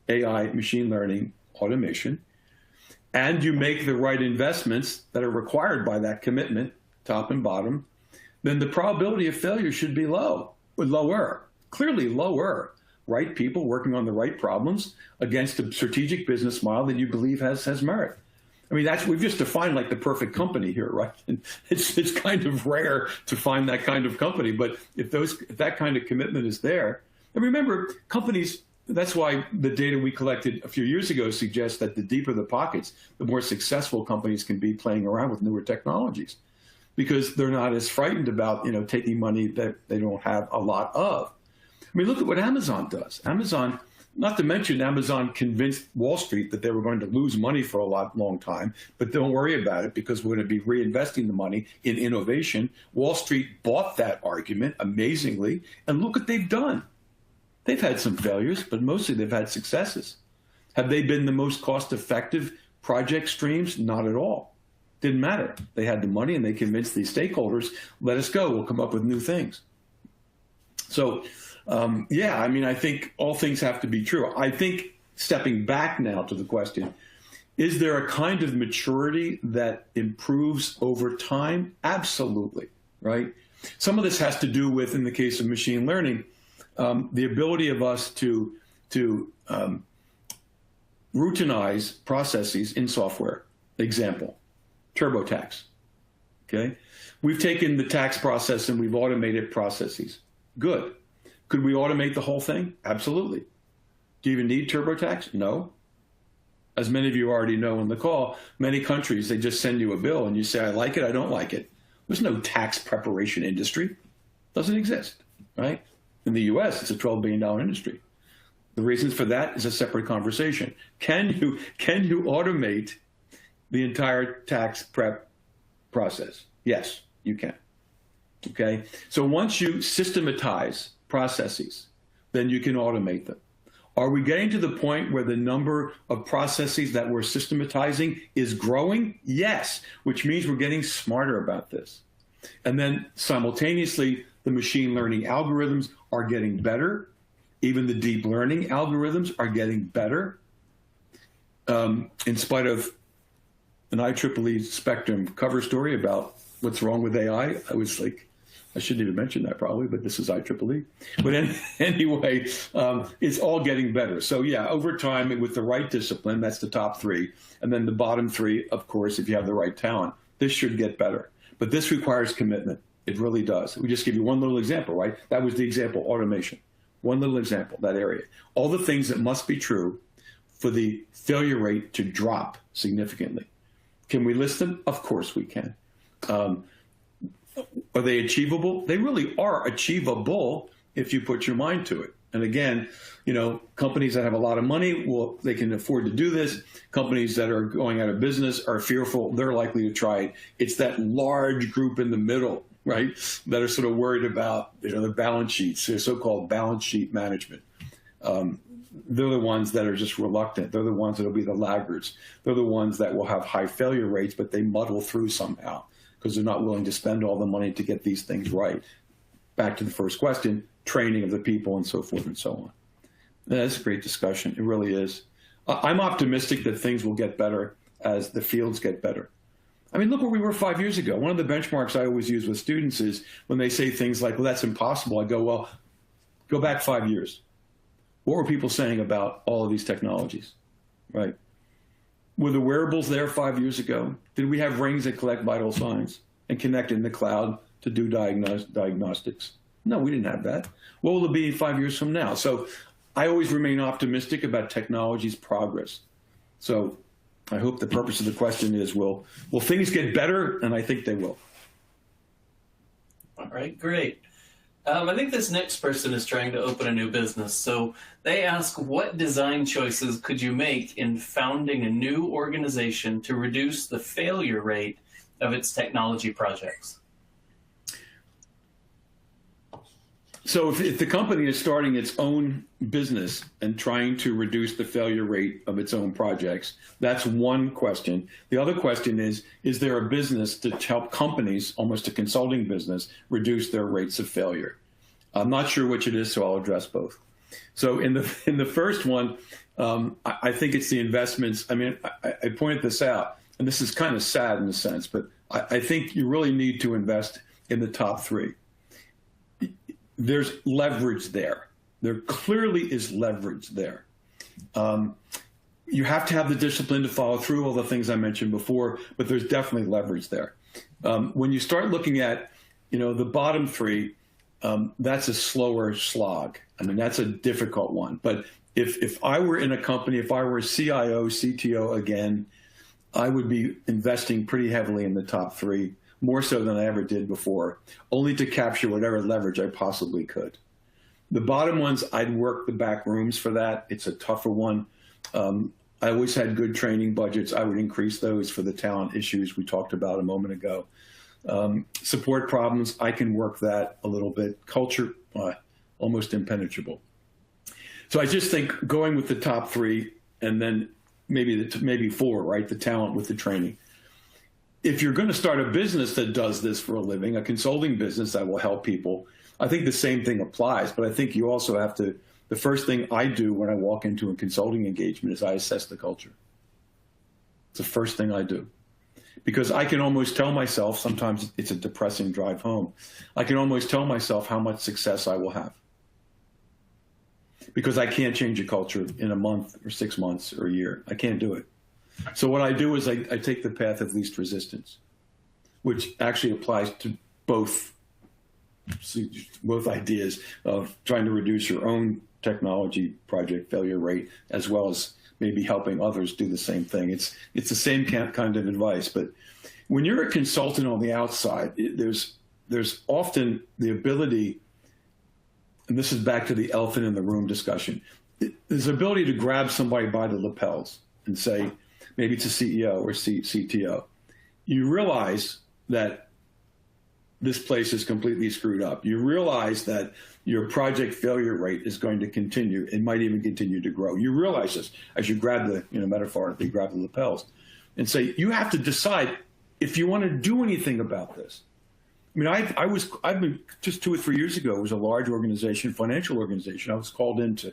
AI, machine learning, automation. And you make the right investments that are required by that commitment, top and bottom, then the probability of failure should be lower, clearly lower. Right people working on the right problems against a strategic business model that you believe has merit. I mean, we've just defined like the perfect company here, right? And it's kind of rare to find that kind of company, but if that kind of commitment is there, and remember, companies, that's why the data we collected a few years ago suggests that the deeper the pockets, the more successful companies can be playing around with newer technologies, because they're not as frightened about, taking money that they don't have a lot of. I mean, look at what Amazon does. Amazon, not to mention Amazon convinced Wall Street that they were going to lose money for a long time, but don't worry about it because we're going to be reinvesting the money in innovation. Wall Street bought that argument amazingly, and look what they've done. They've had some failures, but mostly they've had successes. Have they been the most cost-effective project streams? Not at all. Didn't matter. They had the money and they convinced these stakeholders, let us go, we'll come up with new things. So, I think all things have to be true. I think stepping back now to the question, is there a kind of maturity that improves over time? Absolutely, right? Some of this has to do with, in the case of machine learning, the ability of us to routinize processes in software. Example, TurboTax, okay? We've taken the tax process and we've automated processes. Good. Could we automate the whole thing? Absolutely. Do you even need TurboTax? No. As many of you already know on the call, many countries, they just send you a bill and you say, I like it, I don't like it. There's no tax preparation industry. Doesn't exist, right? In the US, it's a $12 billion industry. The reasons for that is a separate conversation. Can you automate the entire tax prep process? Yes, you can. Okay? So once you systematize processes, then you can automate them. Are we getting to the point where the number of processes that we're systematizing is growing? Yes, which means we're getting smarter about this. And then simultaneously, the machine learning algorithms are getting better. Even the deep learning algorithms are getting better. In spite of an IEEE Spectrum cover story about what's wrong with AI, I was like, I shouldn't even mention that probably, but this is IEEE. But anyway, it's all getting better. So yeah, over time, with the right discipline, that's the top 3. And then the bottom 3, of course, if you have the right talent, this should get better. But this requires commitment. It really does. We just give you one little example, right? That was the example, automation. One little example, that area. All the things that must be true for the failure rate to drop significantly. Can we list them? Of course we can. Are they achievable? They really are achievable if you put your mind to it. And again, companies that have a lot of money, well, they can afford to do this. Companies that are going out of business are fearful. They're likely to try it. It's that large group in the middle, right, that are sort of worried about, the balance sheets, their so-called balance sheet management. They're the ones that are just reluctant. They're the ones that will be the laggards. They're the ones that will have high failure rates, but they muddle through somehow because they're not willing to spend all the money to get these things right. Back to the first question, training of the people and so forth and so on. That's a great discussion. It really is. I'm optimistic that things will get better as the fields get better. I mean, look where we were 5 years ago. One of the benchmarks I always use with students is when they say things like, well, that's impossible. I go, well, go back 5 years. What were people saying about all of these technologies, right? Were the wearables there 5 years ago? Did we have rings that collect vital signs and connect in the cloud to do diagnostics? No, we didn't have that. What will it be 5 years from now? So I always remain optimistic about technology's progress. So I hope the purpose of the question is, will things get better? And I think they will. All right, great. I think this next person is trying to open a new business. So they ask, what design choices could you make in founding a new organization to reduce the failure rate of its technology projects? So if the company is starting its own business and trying to reduce the failure rate of its own projects, that's one question. The other question is there a business to help companies, almost a consulting business, reduce their rates of failure? I'm not sure which it is, so I'll address both. So in the first one, I think it's the investments. I mean, I pointed this out, and this is kind of sad in a sense, but I think you really need to invest in the top three. There's leverage there. There clearly is leverage there. You have to have the discipline to follow through all the things I mentioned before, but there's definitely leverage there. When you start looking at, the bottom three, that's a slower slog. I mean, that's a difficult one. But if I were in a company, if I were a CIO, CTO again, I would be investing pretty heavily in the top three, more so than I ever did before, only to capture whatever leverage I possibly could. The bottom ones, I'd work the back rooms for that. It's a tougher one. I always had good training budgets. I would increase those for the talent issues we talked about a moment ago. Support problems, I can work that a little bit. Culture, almost impenetrable. So I just think going with the top three and then maybe four, right? The talent with the training. If you're going to start a business that does this for a living, a consulting business that will help people, I think the same thing applies. But I think you also have to, the first thing I do when I walk into a consulting engagement is I assess the culture. It's the first thing I do. Because I can almost tell myself, sometimes it's a depressing drive home, I can almost tell myself how much success I will have. Because I can't change a culture in a month or 6 months or a year. I can't do it. So what I do is I take the path of least resistance, which actually applies to both ideas of trying to reduce your own technology project failure rate, as well as maybe helping others do the same thing. It's the same kind of advice. But when you're a consultant on the outside, there's often the ability, and this is back to the elephant in the room discussion, there's the ability to grab somebody by the lapels and say, maybe it's a CEO or CTO, you realize that this place is completely screwed up. You realize that your project failure rate is going to continue. It might even continue to grow. You realize this as you grab the, metaphorically grab the lapels and say, you have to decide if you want to do anything about this. I mean, I've been just 2 or 3 years ago, it was a large organization, financial organization. I was called in to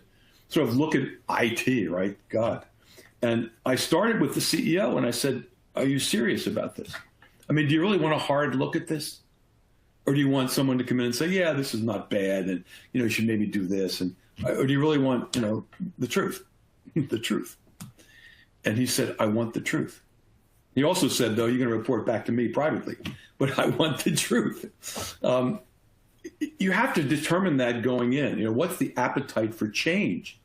sort of look at IT, right? God. And I started with the CEO and I said, are you serious about this? I mean, do you really want a hard look at this? Or do you want someone to come in and say, yeah, this is not bad, and you should maybe do this, or do you really want the truth, the truth? And he said, I want the truth. He also said, though, you're going to report back to me privately, but I want the truth. You have to determine that going in. What's the appetite for change?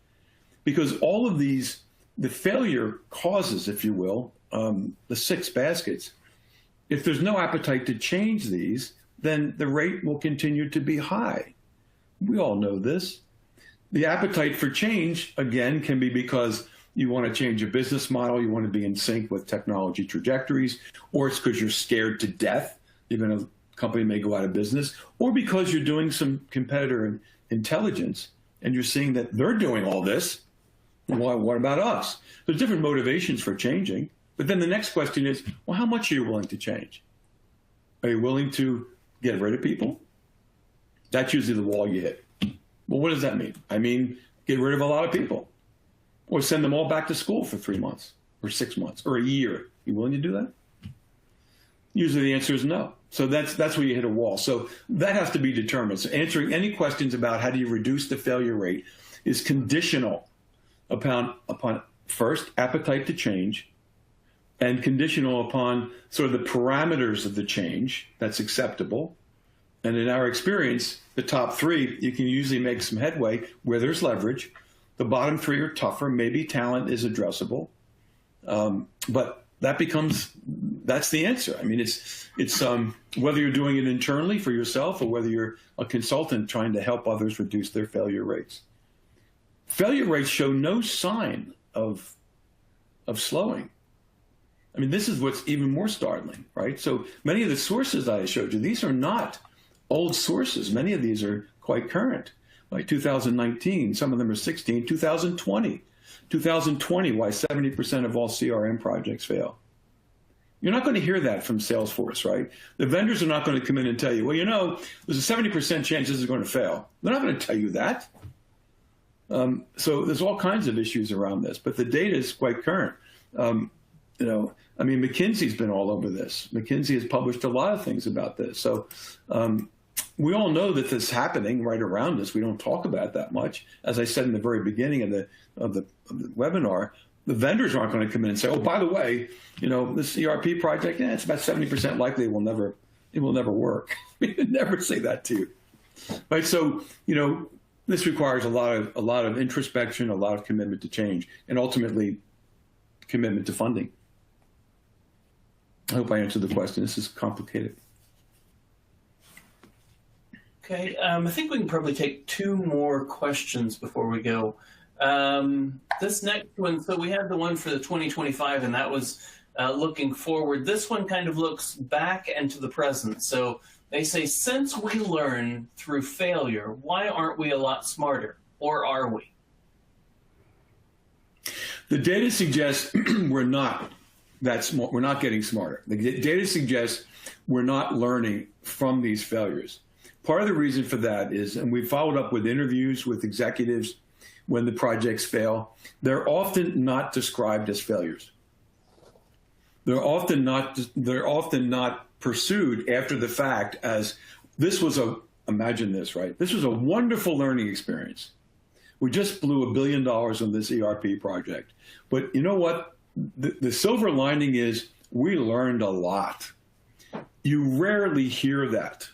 Because all of these, the failure causes, if you will, the 6 baskets, If there's no appetite to change these, then the rate will continue to be high. We all know this. The appetite for change, again, can be because you want to change your business model, you want to be in sync with technology trajectories, or it's because you're scared to death, even a company may go out of business, or because you're doing some competitor intelligence and you're seeing that they're doing all this. Well, what about us? There's different motivations for changing. But then the next question is, well, how much are you willing to change? Are you willing to get rid of people? That's usually the wall you hit. Well, what does that mean? I mean, get rid of a lot of people or send them all back to school for 3 months or 6 months or a year. You willing to do that? Usually the answer is no. So that's where you hit a wall. So that has to be determined. So answering any questions about how do you reduce the failure rate is conditional upon first, appetite to change, and conditional upon sort of the parameters of the change that's acceptable. And in our experience, the top three, you can usually make some headway where there's leverage. The bottom three are tougher. Maybe talent is addressable. But that's the answer. I mean, it's whether you're doing it internally for yourself or whether you're a consultant trying to help others reduce their failure rates. Failure rates show no sign of slowing. I mean, this is what's even more startling, right? So many of the sources that I showed you, these are not old sources. Many of these are quite current, like 2019, some of them are 16, 2020, why 70% of all CRM projects fail. You're not going to hear that from Salesforce, right? The vendors are not going to come in and tell you, well, there's a 70% chance this is going to fail. They're not going to tell you that. So there's all kinds of issues around this, but the data is quite current. McKinsey's been all over this. McKinsey has published a lot of things about this. So we all know that this is happening right around us. We don't talk about it that much. As I said in the very beginning of the webinar, the vendors aren't going to come in and say, oh, by the way, this ERP project, it's about 70% likely it will never work. We would never say that to you. Right? So, this requires a lot of introspection, a lot of commitment to change, and ultimately commitment to funding. I hope I answered the question. This is complicated. Okay, I think we can probably take 2 more questions before we go. This next one, so we had the one for the 2025, and that was looking forward. This one kind of looks back and to the present. So they say, since we learn through failure, why aren't we a lot smarter? Or are we? The data suggests we're not that smart. We're not getting smarter. The data suggests we're not learning from these failures. Part of the reason for that is, and we followed up with interviews with executives when the projects fail, they're often not described as failures. They're often not pursued after the fact as imagine this, right? This was a wonderful learning experience. We just blew $1 billion on this ERP project. But you know what? The silver lining is we learned a lot. You rarely hear that.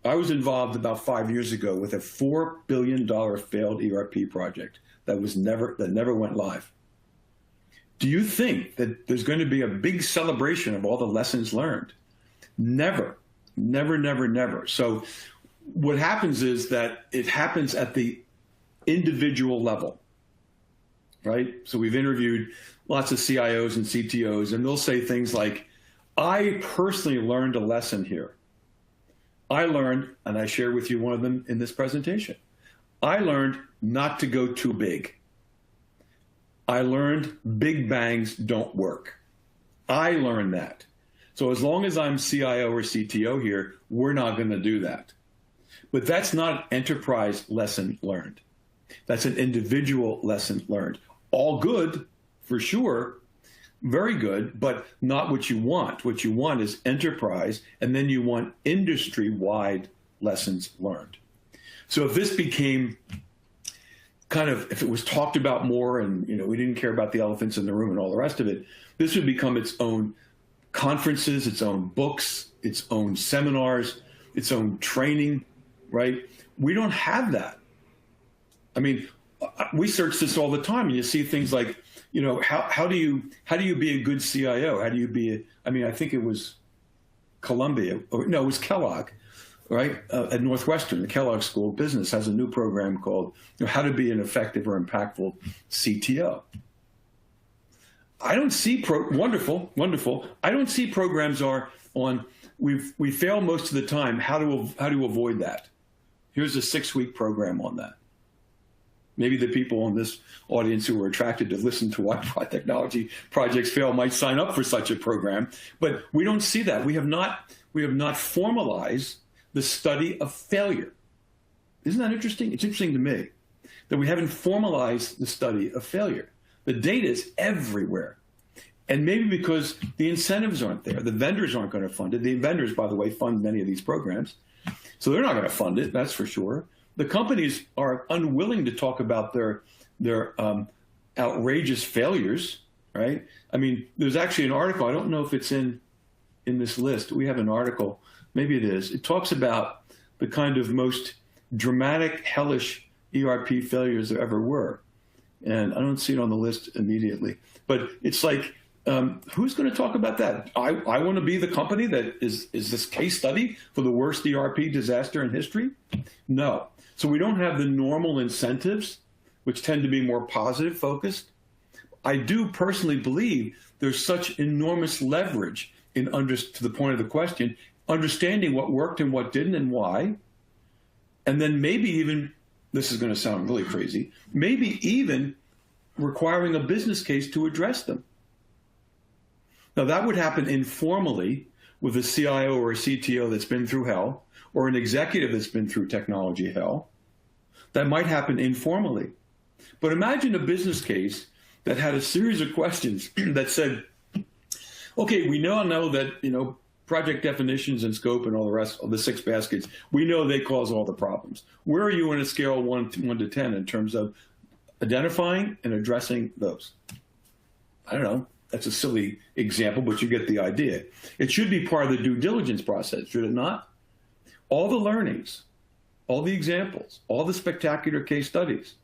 I was involved about 5 years ago with a $4 billion failed ERP project that never went live. Do you think that there's going to be a big celebration of all the lessons learned? Never, never, never, never. So what happens is that it happens at the individual level, right? So we've interviewed lots of CIOs and CTOs, and they'll say things like, I personally learned a lesson here. I learned, and I share with you one of them in this presentation, I learned not to go too big. I learned big bangs don't work. I learned that. So as long as I'm CIO or CTO here, we're not going to do that. But that's not enterprise lesson learned. That's an individual lesson learned. All good, for sure, very good, but not what you want. What you want is enterprise, and then you want industry-wide lessons learned. So if this became if it was talked about more and we didn't care about the elephants in the room and all the rest of it, this would become its own conferences, its own books, its own seminars, its own training, right? We don't have that. I mean, we search this all the time, and you see things like, how do you be a good CIO? How do you be I think it was Columbia, or no, it was Kellogg, right? At Northwestern, the Kellogg School of Business has a new program called How to Be an Effective or Impactful CTO. I don't see wonderful. I don't see programs are on. We fail most of the time. How to avoid that? Here's a 6-week program on that. Maybe the people in this audience who are attracted to listen to why technology projects fail might sign up for such a program. But we don't see that. We have not formalized the study of failure. Isn't that interesting? It's interesting to me that we haven't formalized the study of failure. The data is everywhere. And maybe because the incentives aren't there. The vendors aren't going to fund it. The vendors, by the way, fund many of these programs. So they're not going to fund it, that's for sure. The companies are unwilling to talk about their outrageous failures, right? I mean, there's actually an article, I don't know if it's in this list. We have an article, maybe it is. It talks about the kind of most dramatic, hellish ERP failures there ever were. And I don't see it on the list immediately. But it's like, who's going to talk about that? I want to be the company that is this case study for the worst ERP disaster in history? No. So we don't have the normal incentives, which tend to be more positive focused. I do personally believe there's such enormous leverage in to the point of the question, understanding what worked and what didn't and why. And then maybe even, this is going to sound really crazy, maybe even requiring a business case to address them. Now, that would happen informally with a CIO or a CTO that's been through hell, or an executive that's been through technology hell. That might happen informally. But imagine a business case that had a series of questions that said, okay, we now know that, project definitions and scope and all the rest of the 6 baskets, we know they cause all the problems. Where are you on a scale of 1 to 10 in terms of identifying and addressing those? I don't know. That's a silly example, but you get the idea. It should be part of the due diligence process, should it not? All the learnings, all the examples, all the spectacular case studies.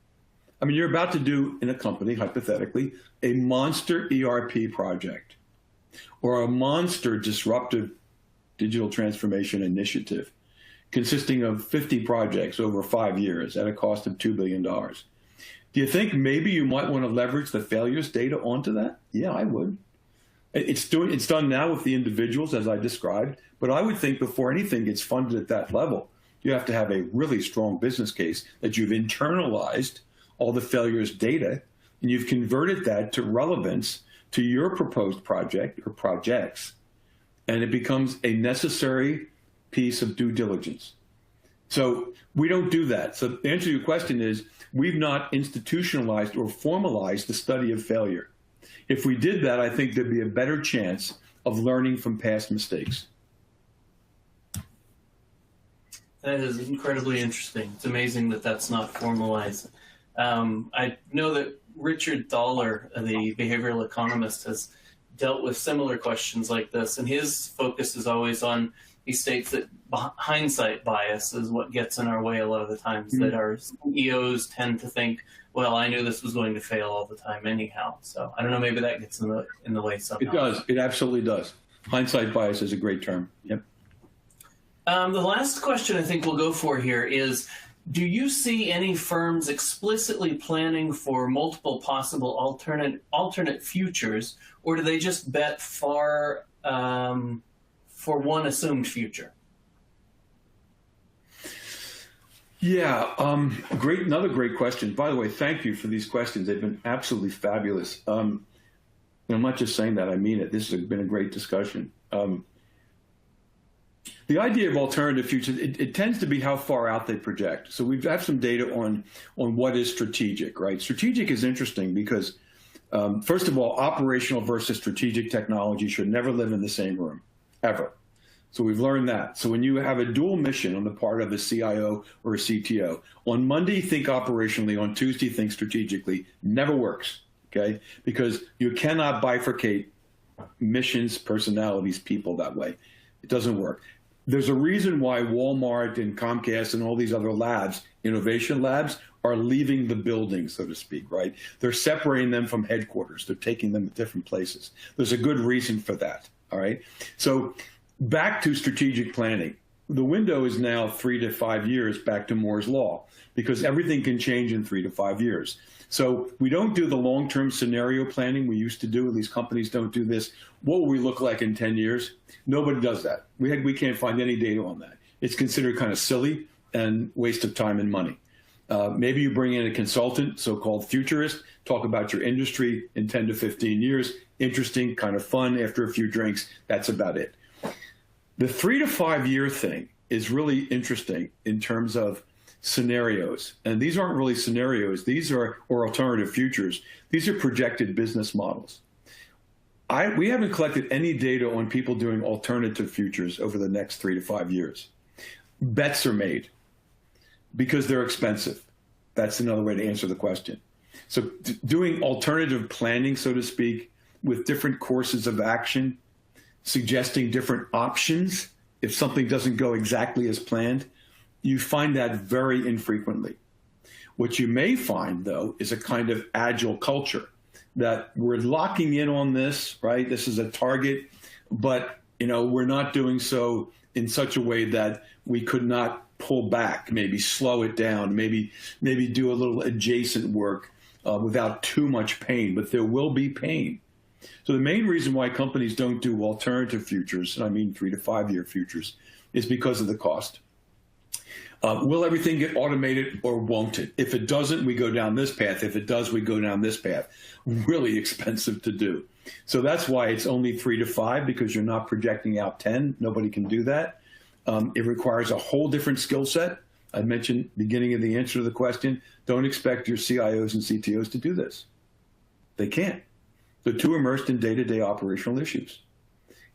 I mean, you're about to do in a company, hypothetically, a monster ERP project or a monster disruptive digital transformation initiative consisting of 50 projects over 5 years at a cost of $2 billion. Do you think maybe you might want to leverage the failures data onto that? Yeah, I would. It's done now with the individuals, as I described, but I would think before anything gets funded at that level, you have to have a really strong business case that you've internalized all the failures data, and you've converted that to relevance to your proposed project or projects, and it becomes a necessary piece of due diligence. So we don't do that. So the answer to your question is, we've not institutionalized or formalized the study of failure. If we did that, I think there'd be a better chance of learning from past mistakes. That is incredibly interesting. It's amazing that that's not formalized. I know that Richard Thaler, the behavioral economist, has dealt with similar questions like this, and his focus is always on, he states that hindsight bias is what gets in our way a lot of the times, that our CEOs tend to think, well, I knew this was going to fail all the time anyhow. So I don't know, maybe that gets in the way somehow. It does. It absolutely does. Hindsight bias is a great term. Yep. The last question I think we'll go for here is, do you see any firms explicitly planning for multiple possible alternate futures, or do they just bet far for one assumed future? Yeah, another great question. By the way, thank you for these questions. They've been absolutely fabulous. And I'm not just saying that, I mean it. This has been a great discussion. The idea of alternative futures, it tends to be how far out they project. So we have some data on what is strategic, right? Strategic is interesting because, first of all, operational versus strategic technology should never live in the same room, ever. So we've learned that. So when you have a dual mission on the part of a CIO or a CTO, on Monday, think operationally, on Tuesday, think strategically, never works, okay? Because you cannot bifurcate missions, personalities, people that way. It doesn't work. There's a reason why Walmart and Comcast and all these other labs, innovation labs, are leaving the building, so to speak, right? They're separating them from headquarters. They're taking them to different places. There's a good reason for that, all right? So Back to strategic planning. The window is now 3 to 5 years back to Moore's Law, because everything can change in 3 to 5 years. So we don't do the long-term scenario planning we used to do. At least companies don't do this. What will we look like in 10 years? Nobody does that. We can't find any data on that. It's considered kind of silly and waste of time and money. Maybe you bring in a consultant, so-called futurist, talk about your industry in 10 to 15 years. Interesting, kind of fun after a few drinks. That's about it. The 3 to 5 year thing is really interesting in terms of scenarios. And these aren't really scenarios. These are, or alternative futures. These are projected business models. We haven't collected any data on people doing alternative futures over the next 3 to 5 years. Bets are made because they're expensive. That's another way to answer the question. So doing alternative planning, so to speak, with different courses of action, suggesting different options if something doesn't go exactly as planned, you find that very infrequently. What you may find, though, is a kind of agile culture that we're locking in on this, right? This is a target, but we're not doing so in such a way that we could not pull back, maybe slow it down, maybe do a little adjacent work without too much pain, but there will be pain. So the main reason why companies don't do alternative futures, and I mean 3 to 5 year futures, is because of the cost. Will everything get automated or won't it? If it doesn't, we go down this path. If it does, we go down this path. Really expensive to do. So that's why it's only 3 to 5, because you're not projecting out 10. Nobody can do that. It requires a whole different skill set. I mentioned beginning of the answer to the question, don't expect your CIOs and CTOs to do this. They can't. They're too immersed in day-to-day operational issues.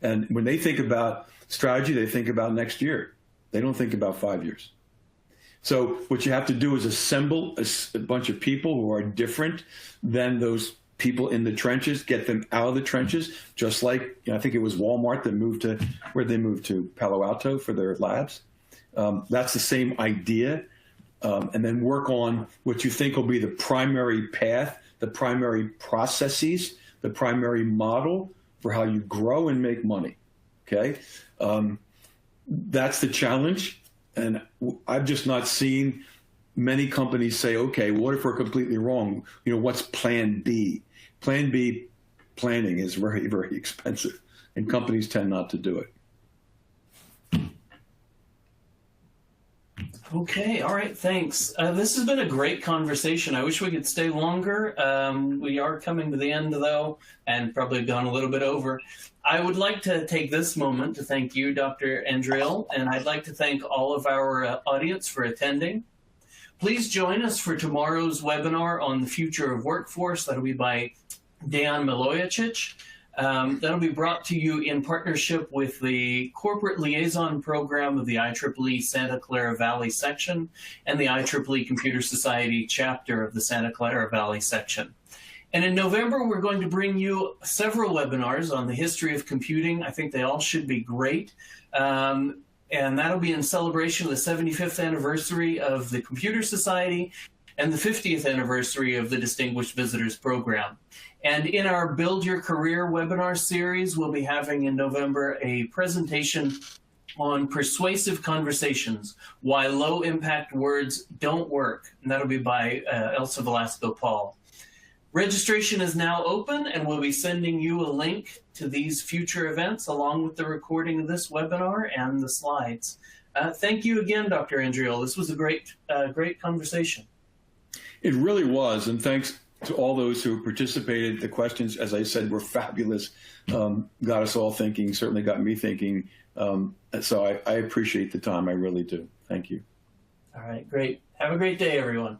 And when they think about strategy, they think about next year. They don't think about 5 years. So what you have to do is assemble a bunch of people who are different than those people in the trenches, get them out of the trenches, just like, I think it was Walmart that moved to, where'd they move to? Palo Alto for their labs. That's the same idea. And then work on what you think will be the primary path, the primary processes, the primary model for how you grow and make money, okay? That's the challenge. And I've just not seen many companies say, okay, what if we're completely wrong? What's plan B? Plan B planning is very, very expensive, and companies tend not to do it. Okay, all right, thanks. This has been a great conversation. I wish we could stay longer. We are coming to the end, though, and probably gone a little bit over. I would like to take this moment to thank you, Dr. Andriel, and I'd like to thank all of our audience for attending. Please join us for tomorrow's webinar on the future of workforce. That'll be by Dejan Milojevic. That'll be brought to you in partnership with the Corporate Liaison Program of the IEEE Santa Clara Valley section and the IEEE Computer Society chapter of the Santa Clara Valley section. And in November, we're going to bring you several webinars on the history of computing. I think they all should be great. And that'll be in celebration of the 75th anniversary of the Computer Society and the 50th anniversary of the Distinguished Visitors Program. And in our Build Your Career webinar series, we'll be having in November a presentation on persuasive conversations, why low-impact words don't work. And that'll be by Elsa Velasco-Paul. Registration is now open, and we'll be sending you a link to these future events along with the recording of this webinar and the slides. Thank you again, Dr. Andriel. This was a great conversation. It really was, and thanks to all those who participated. The questions, as I said, were fabulous. Got us all thinking, certainly got me thinking. So I appreciate the time, I really do. Thank you. All right, great. Have a great day, everyone.